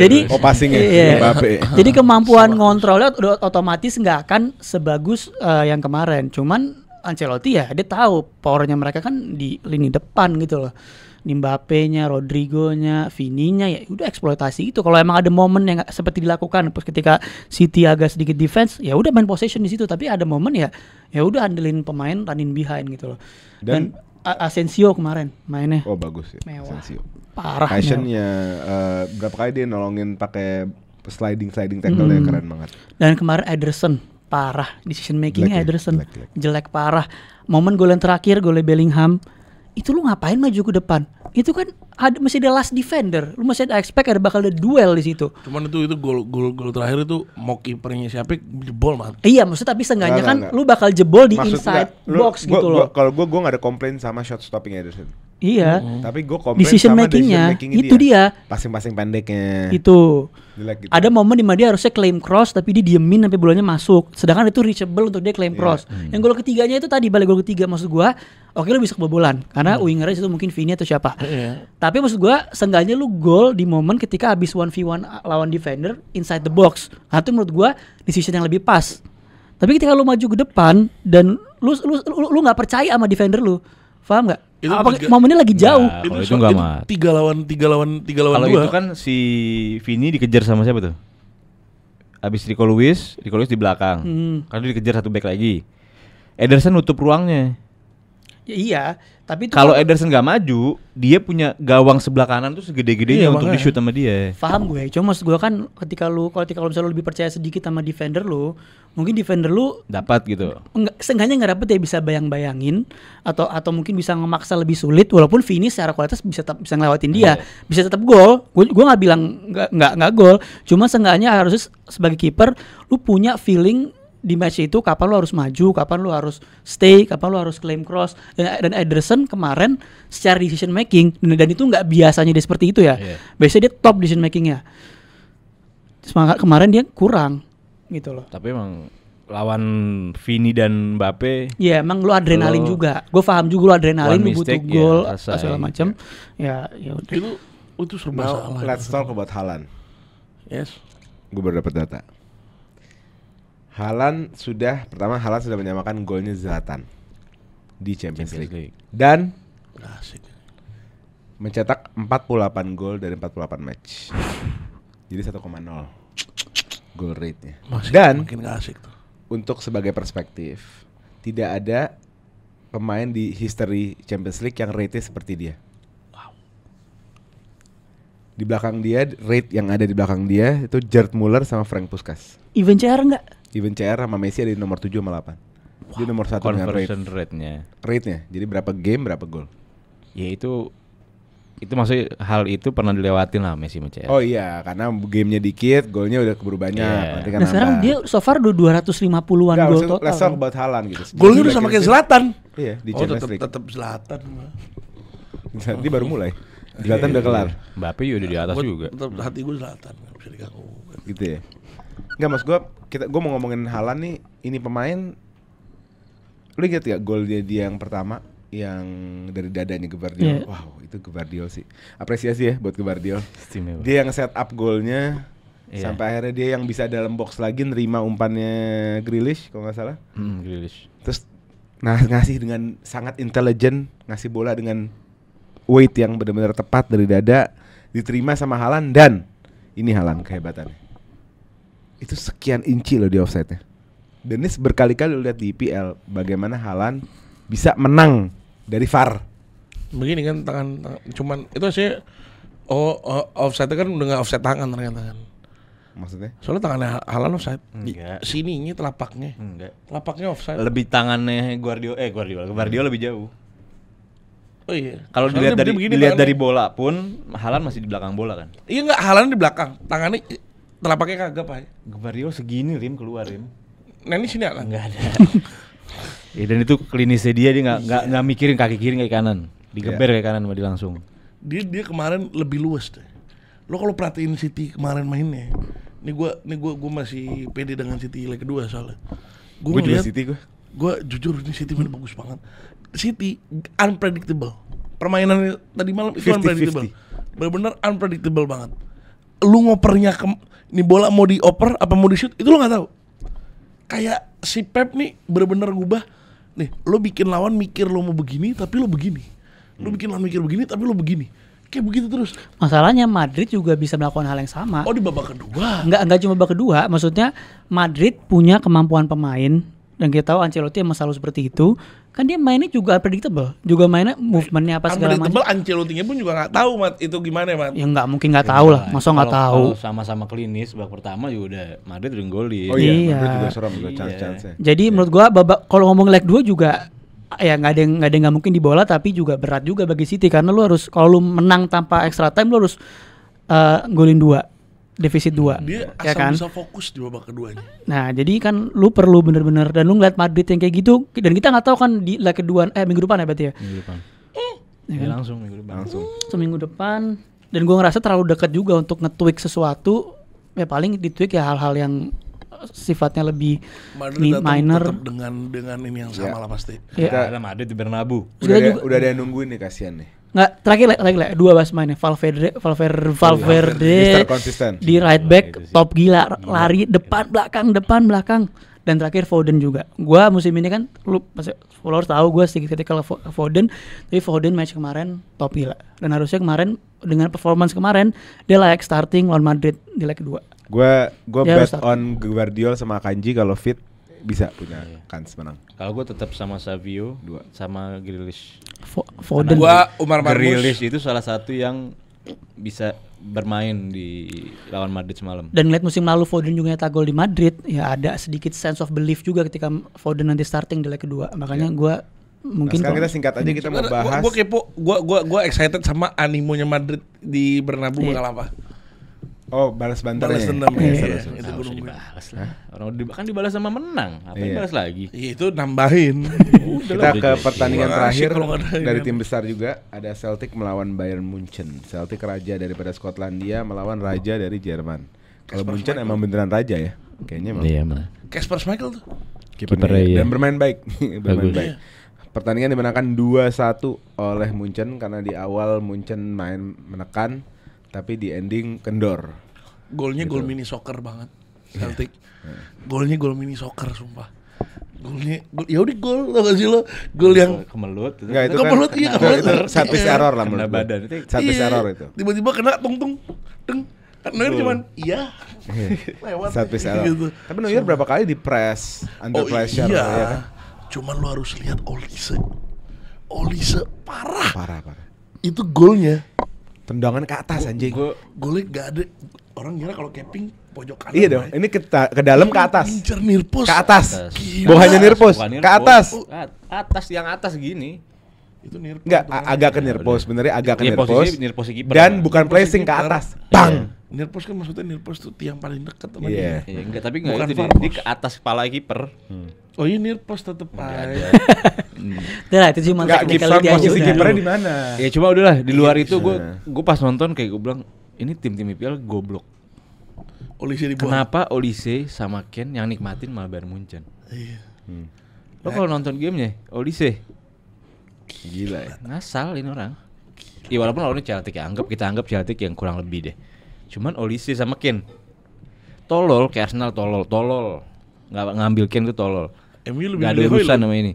Jadi passingnya iya. Mbappe. Jadi kemampuan ngontrolnya udah otomatis nggak akan sebagus yang kemarin. Cuman Ancelotti ya dia tahu powernya mereka kan di lini depan gitu loh. Di Mbappe-nya, Rodrigo-nya, Vini-nya ya udah eksploitasi itu. Kalau emang ada momen yang seperti dilakukan pas ketika City agak sedikit defense, ya udah main possession di situ. Tapi ada momen ya udah andelin pemain running behind gitu loh. Dan Asensio kemarin mainnya bagus ya. mewah. Asensio. Parah. Passionnya berapa kali dia nolongin pakai sliding tackle-nya keren banget. Dan kemarin Ederson parah, decision makingnya Jelek ya, Ederson jelek. parah. Momen gol yang terakhir, golnya Bellingham, itu lu ngapain maju ke depan? Itu kan masih ada last defender, lu masih ada expect bakal ada duel di situ. Cuman itu gol terakhir itu mau kipernya siapa jebol man. Iya, maksudnya tapi seenggaknya kan Enggak. lu bakal jebol di Maksud inside enggak, box gitu loh. Kalau gue nggak ada komplain sama shot stopping Ederson. Iya. Tapi gue komplain Decision sama makingnya, decision making itu dia. Passing pendeknya. Itu. Jelek gitu. Ada momen di mana dia harusnya claim cross tapi dia diemin sampai bolanya masuk. Sedangkan itu reachable untuk dia claim cross. Yang gol ketiganya itu tadi balik gol ketiga, maksud gua, oke lu bisa kebobolan karena wingernya itu mungkin Vini atau siapa. Tapi maksud gua seenggaknya lu gol di momen ketika habis 1v1 lawan defender inside the box. Nah, itu menurut gua decision yang lebih pas. Tapi ketika lu maju ke depan dan lu enggak percaya sama defender lu. Paham enggak? Itu Momennya lagi jauh. Nah, kalau itu nggak mat. 3 lawan 2. Kalau itu kan si Vini dikejar sama siapa tuh? Abis Rico Lewis di belakang. Kan dia dikejar satu back lagi. Ederson nutup ruangnya. Ya, iya, tapi itu Kalau Ederson nggak maju, dia punya gawang sebelah kanan tuh segede-gedenya Iya, untuk makanya. di-shoot sama dia. paham gue. Cuma maksud gue kan ketika lu misalnya lu lebih percaya sedikit sama defender lu, mungkin defender lu Dapat gitu. seenggaknya nggak dapet ya bisa bayang-bayangin atau mungkin bisa memaksa lebih sulit walaupun Vini secara kualitas bisa ngelewatin dia, bisa tetap gol. Gue nggak bilang nggak gol, cuma seenggaknya harus sebagai kiper lu punya feeling di match itu kapan lu harus maju, kapan lu harus stay, kapan lu harus claim cross. Dan Ederson kemarin secara decision making dan itu nggak biasanya dia seperti itu ya. Biasanya dia top decision makingnya. Semangat kemarin dia kurang gitu loh. Tapi emang lawan Vini dan Mbappe Iya, emang lu adrenalin juga. Gue paham juga lu adrenalin, One lu butuh mistake, gol ya, selesai. segala macam. Ya udah. Itu serba Now salah. let's talk about Haaland. Yes. Gue baru dapat data. Haaland sudah menyamakan golnya Zlatan di Champions League dan Asik. mencetak 48 gol dari 48 match. Jadi 1,0. goal rate-nya. Dan Dan makin gak asik tuh. untuk sebagai perspektif, tidak ada pemain di history Champions League yang rate-nya seperti dia. Di belakang dia, rate yang ada di belakang dia itu Gerd Müller sama Frank Puskas. Even CR enggak? Even CR sama Messi ada di nomor 7 sama 8. Dia nomor 1 dengan rate. Conversion rate-nya. Rate-nya. Jadi berapa game, berapa gol. Ya itu maksudnya hal itu pernah dilewatin lah Messi sama CR. Oh iya, karena gamenya dikit, golnya udah keburu banyak. Iya. Nanti kan Nah sekarang nambah. dia so far udah 250-an Nggak, gol maksud- total. let's talk about Haaland gitu. Golnya udah sama kayak Zlatan. Iya, di Oh Champions League. tetap Zlatan. Dia baru mulai. Zlatan udah kelar. Mbappe juga udah di atas juga. Tetap hati gue Zlatan, gak bisa diganggu. Gitu ya. Enggak, mas gue mau ngomongin Haaland nih, ini pemain. Lu inget gak gol dia yang pertama yang dari dadanya Gvardiol? Iya. Wow, itu Gvardiol sih. Apresiasi ya buat Gvardiol. Istimewa. Dia yang set up golnya Iya. sampai akhirnya dia yang bisa dalam box lagi nerima umpannya Grealish kalau nggak salah. Grealish. Terus ngasih dengan sangat intelijen, ngasih bola dengan weight yang benar-benar tepat dari dada, diterima sama Haaland, dan ini Haaland kehebatannya. Itu sekian inci loh di offside-nya. Dan ini berkali-kali lu lihat di IPL bagaimana Haaland bisa menang dari VAR. Begini kan tangan cuman itu sih offside kan udah nggak offside tangan ternyata kan. Maksudnya? Soalnya tangannya Haaland offside. Enggak. Sininya telapaknya. Enggak. Telapaknya offside. Lebih tangannya Guardiola lebih jauh. Oh iya. Kalau Soalnya dilihat dia begini dilihat tangannya. dari bola pun Haaland masih di belakang bola kan. Iya enggak, Haaland di belakang. Tangannya telapaknya kagak, Pak. Guardiola segini keluar Rim. Nah ini sini Haaland. Enggak ada. Ya, dan itu klinisnya dia nggak mikirin kaki kiri kaki kanan, digeber kaki kanan sama dia langsung. Dia kemarin lebih luas deh. Lo kalau perhatiin City kemarin mainnya, nih gua masih pede dengan City leg kedua soalnya. Gue juga City gue. Gue jujur ini City main bagus banget. City unpredictable. Permainan tadi malam itu 50-50. unpredictable. Benar-benar unpredictable banget. Lu ngopernya ini bola mau dioper apa mau di shoot itu lo nggak tahu. Kayak si Pep nih benar-benar ngubah. Nih, lo bikin lawan mikir lo mau begini tapi lo begini. Lo bikin lawan mikir begini tapi lo begini. Kayak begitu terus. Masalahnya Madrid juga bisa melakukan hal yang sama. Oh di babak kedua. Enggak cuma babak kedua, maksudnya Madrid punya kemampuan pemain dan kita tahu Ancelotti emang selalu seperti itu. Kan dia mainnya juga unpredictable, juga mainnya movementnya apa segala macam. Unpredictable Ancelotti-nya pun juga nggak tahu Mat itu gimana Mat. Ya nggak mungkin nggak tahu lah, masa nggak tahu. Kalau sama-sama klinis babak pertama juga udah Madrid udah golin. Oh iya, Iya. Madrid juga serem juga chance-chance-nya. Jadi menurut gua kalau ngomong leg 2 juga ya nggak ada yang nggak mungkin di bola, tapi juga berat juga bagi City karena lu harus kalau lu menang tanpa extra time lu harus golin 2. Defisit 2. Dia ya asal kan? bisa fokus di babak keduanya. Nah, jadi kan lu perlu bener-bener dan lu ngeliat Madrid yang kayak gitu dan kita nggak tahu kan di leg kedua minggu depan ya berarti ya. Minggu depan. Ya kan? Langsung minggu depan. Langsung. Seminggu depan dan gua ngerasa terlalu dekat juga untuk nge-tweak sesuatu. Ya paling di-tweak ya hal-hal yang sifatnya lebih Madrid datang minor. tetap dengan ini yang sama lah pasti. Ya. Ya, ada Madrid di Bernabeu. Udah ada yang nungguin nih, kasihan nih. Nggak, terakhir lagi 2 bahas mainnya Valverde Mister konsisten. di right Itu back sih. top gila lari depan belakang dan terakhir Foden juga. Gua musim ini kan lu pasti followers tahu gua sedikit kritikal Foden, tapi Foden match kemarin top gila dan harusnya kemarin dengan performance kemarin dia layak starting lawan Madrid di leg kedua. Gue Dia bet harus start. on Guardiola sama Kanji kalau fit bisa punya kans menang. Kalau gue tetap sama Savio, Dua. sama Grealish. Foden Gua Umar Marmuz. Grealish itu salah satu yang bisa bermain di lawan Madrid semalam. dan ngeliat musim lalu Foden juga nyetak gol di Madrid, ya ada sedikit sense of belief juga ketika Foden nanti starting di leg kedua. Makanya gua mungkin Sekarang kita kalau- singkat aja kita mau bahas. Gua kepo, gua excited sama animonya Madrid di Bernabeu Iya. bakal apa? Oh, balas banternya. Balas dendam Iya, ya. seru, seru. Itu Nggak gua usah nungguin. dibalas lah. Orang kan dibalas sama menang. Apa yang Iya. dibalas lagi? Iya, itu nambahin. Kita ke pertandingan Gua terakhir asik kalau nggak ada dari ini. tim besar juga. Ada Celtic melawan Bayern Munchen. Celtic raja daripada Skotlandia melawan raja dari Jerman. Kalau Kasper Munchen Schmeichel. emang beneran raja ya. Kayaknya emang. Iya, mana? Kasper Schmeichel tuh. Kipernya iya. Dan bermain baik. bermain Bagus. baik. Pertandingan dimenangkan 2-1 oleh Munchen karena di awal Munchen main menekan tapi di ending kendor. Golnya gol mini soccer banget. Celtic. Golnya gol mini soccer sumpah. Ya udah gol tau gak sih lo? Gol yang kemelut. Enggak, itu kan Kemelut, iya, itu kemelut. set piece error lah Kena menurut gua. badan. Itu Set piece Iya, error itu. Tiba-tiba kena tung deng. Neuer cuman iya lewat Set piece error. gitu. Tapi Neuer berapa kali di press under pressure iya. ya kan? Cuman lu harus lihat Olise parah. Parah. Itu golnya. Tendangan ke atas anjing. Golnya gak ada. Orang kira kalau capping pojok kanan. Iya dong, ini ke dalam ke atas. Incer nirpos. Ke atas. Gila. Bukannya nirpos, Bukan ke atas. Atas yang atas gini. Itu nirpos. Enggak, agak ke nirpos, benernya agak ke Ya, nirpos. posisi kiper. Dan bukan placing ke atas. Bang. Nirpos kan maksudnya nirpos tuh tiang paling dekat sama Iya. dia. Iya, enggak, tapi enggak Bukan itu far dia post. ke atas kepala kiper. Oh iya nirpos tetep aja. Nah, itu cuma Enggak, technicality aja posisi udah. kipernya di mana? Ya cuma udahlah di luar itu Iya. gue pas nonton kayak gue bilang ini tim IPL goblok. Olise dibuang. Kenapa Olise sama Ken yang nikmatin malah Bayern Munchen? Iya. Lo kalau nonton gamenya Olise Gila ya. ngasal ini orang. Ya walaupun lawannya Celtic ya, kita anggap Celtic yang kurang lebih deh. Cuman Olise sama Ken tolol kayak Arsenal tolol. Nggak ngambil Ken tuh tolol. MU lebih Gak ada milih urusan Hoylund. sama ini.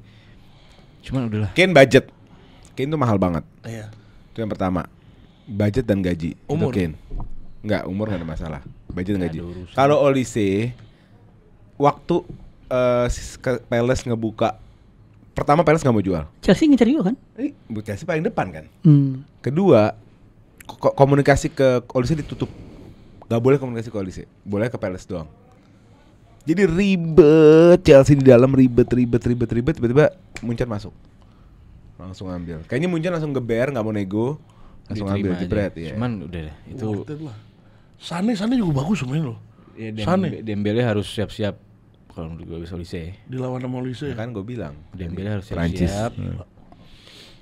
Cuman udahlah. Kane budget. Kane tuh mahal banget. Iya. Itu yang pertama. Budget dan gaji. Umur. Itu Kane. Enggak, umur enggak ada masalah. Budget dan Nggak gaji. ada urusan. Kalau Olise waktu Palace ngebuka pertama Palace nggak mau jual. Chelsea ngincer juga kan? Chelsea paling depan kan. Kedua, Kedua, komunikasi ke Olise ditutup. Gak boleh komunikasi ke Olise, boleh ke Palace doang. Jadi ribet Chelsea di dalam ribet tiba-tiba Munchen masuk. Langsung ambil. Kayaknya Munchen langsung geber, nggak mau nego, langsung Diterima ambil aja. jebret ya. Cuman udah deh, itu Worth it lah. Sane juga bagus sebenarnya loh. ya, Sane Dembele harus siap-siap kalau menurut gue bisa Olise. dilawan sama Olise. Ya kan gue bilang. Dembele harus Perancis. siap-siap.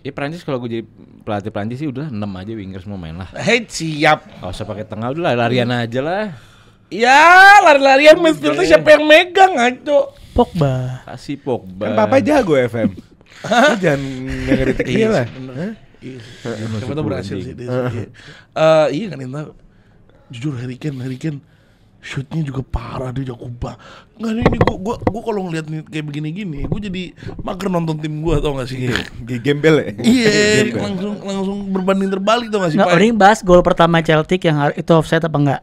Ya Perancis kalau gue jadi pelatih Perancis sih udah 6 aja winger semua main lah. Hei siap. Gak usah pakai tengah udah lah, larian aja lah. Ya lari-larian midfieldnya siapa yang megang ngaco. Pogba. Kasih Pogba. Kan papa jago FM. Lu jangan ngeritik dia lah. Iya. Siapa tau berhasil sih dia. Iya kan Inta. Jujur Harry Kane shootnya juga parah, dia jago banget. Nggak ini gua kalau ngeliat nih kayak begini-gini, gua jadi mager nonton tim gua, tau gak sih? Gembel ya. Iya, langsung berbanding terbalik, tau gak sih? Nggak, Pak? mending bahas gol pertama Celtic yang itu offside apa enggak?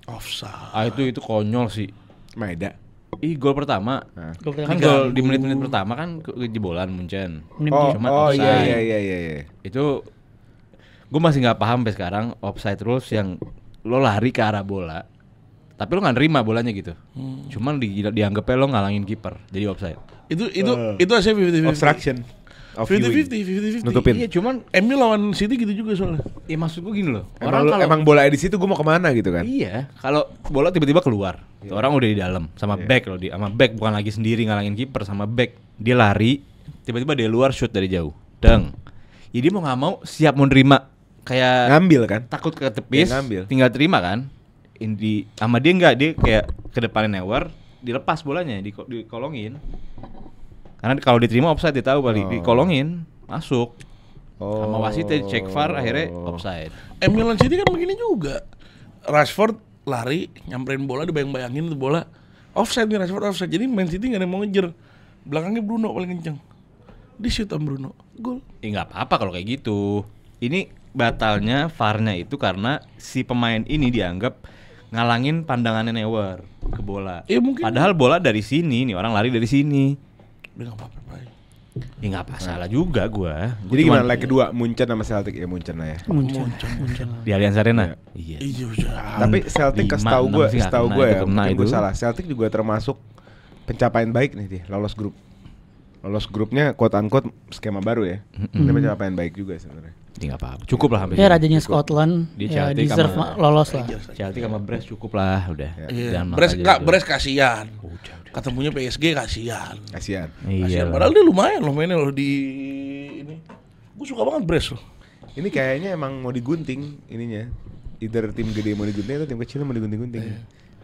Offside. Ah itu konyol sih. Maeda. Ih gol pertama. Gol Kan pertama. gol di menit-menit pertama kan kejebolan Munchen. Oh, Cuma oh offside. iya. Itu gue masih nggak paham sampai sekarang offside rules yang lo lari ke arah bola tapi lo nggak nerima bolanya gitu. Cuman dianggapnya lo ngalangin kiper jadi offside. Itu hasil 50-50. Obstruction. Of viewing. 50-50. Nutupin. Iya cuman MU lawan City gitu juga soalnya. ya maksud gue gini loh. Emang bola di situ gue mau kemana gitu kan? Iya, kalau bola tiba-tiba keluar, tuh orang udah di dalam sama back loh, sama back bukan lagi sendiri ngalangin kiper sama back. Dia lari, tiba-tiba dia luar shoot dari jauh. Deng. Ya dia mau nggak mau siap mau nerima kayak Ngambil kan? takut ke tepis, Ya, ngambil. tinggal terima kan. Sama dia enggak, dia kayak ke depannya Neuer, dilepas bolanya, dikolongin. Karena kalau diterima offside dia tahu balik, dikolongin, masuk. Sama wasitnya cek VAR akhirnya offside. MU lawan City kan begini juga. Rashford lari, nyamperin bola, dibayang-bayangin itu bola. Offside nih, Rashford offside. Jadi Man City gak ada yang mau ngejar. Belakangnya Bruno paling kenceng. Di shoot sama Bruno, gol. Ya nggak apa-apa kalau kayak gitu. Ini batalnya VAR-nya itu karena si pemain ini dianggap ngalangin pandangannya Neuer ke bola. Ya mungkin. Padahal bola dari sini, nih orang lari dari sini. Udah gak apa-apa, Pak. Ya nggak masalah juga gua. Jadi gimana leg kedua Munchen sama Celtic ya Munchen lah ya. Muncul. Di Allianz Arena? Iya. Iya, udah. Tapi Celtic lima, setahu enam gue, sih nggak setahu kena, gue itu ya, kena mungkin gue itu. salah. Celtic juga termasuk pencapaian baik nih dia, lolos grup. Lolos grupnya quote unquote skema baru ya. Ini pencapaian baik juga sebenarnya. Ya nggak apa-apa. Cukup lah sampai Ya sini. rajanya Scotland Di ya Celtic deserve sama- lolos lah. Celtic sama Brest cukup lah udah. Iya. Jangan Brest, maksa Kak, gitu. Brest kasihan. Udah. Ketemunya PSG kasihan. Kasihan. Iya Kasihan. lah. Padahal dia lumayan loh mainnya loh di ini. Gue suka banget Brest loh. Ini kayaknya emang mau digunting ininya. Either tim gede mau digunting atau tim kecil mau digunting-gunting.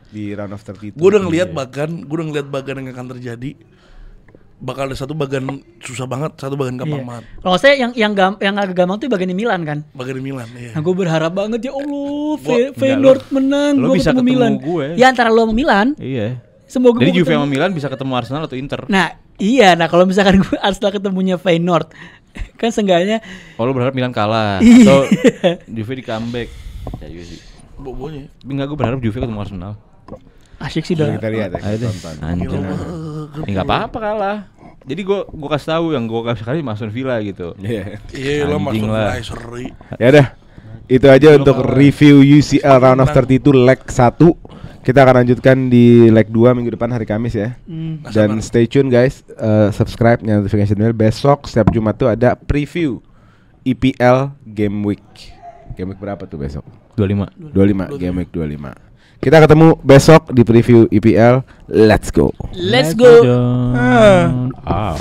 Di round of 32. Gue udah ngeliat bagan yang akan terjadi. Bakal ada satu bagan susah banget, satu bagan gampang Iya. banget. Kalau saya yang agak gampang tuh bagian di Milan kan. Bagan Milan, iya. Nah gue berharap banget ya Allah Enggak, Feyenoord menang, lo gue bisa ketemu ketemu Milan. gue. Ya antara lo sama Milan, Iya. semoga Jadi gue Juve ketemu. sama Milan bisa ketemu Arsenal atau Inter. Nah iya, nah kalau misalkan gue Arsenal ketemunya Feyenoord, kan seenggaknya Kalau berharap Milan kalah Iya. atau Juve di comeback. Ya juga sih. Bobonya. Tapi enggak, gue berharap Juve ketemu Arsenal. Asik sih Nah, udah. kita lihat ya, Ayo kita deh. tonton. Anjing. Enggak apa-apa kalah. Jadi gue kasih tahu yang gue kasih sekali Aston Villa gitu. Iya. Iya lo Anjing masuk lah. seri. Ya udah. Itu aja untuk review UCL Round of 32 leg 1. Kita akan lanjutkan di leg 2 minggu depan hari Kamis ya. Dan stay tune guys, subscribe, nyalain notification bell. Besok setiap Jumat tuh ada preview EPL Game Week. Game Week berapa tuh besok? 25. 25, Game Week 25. Kita ketemu besok di preview EPL. Let's go. Let's go. Ah.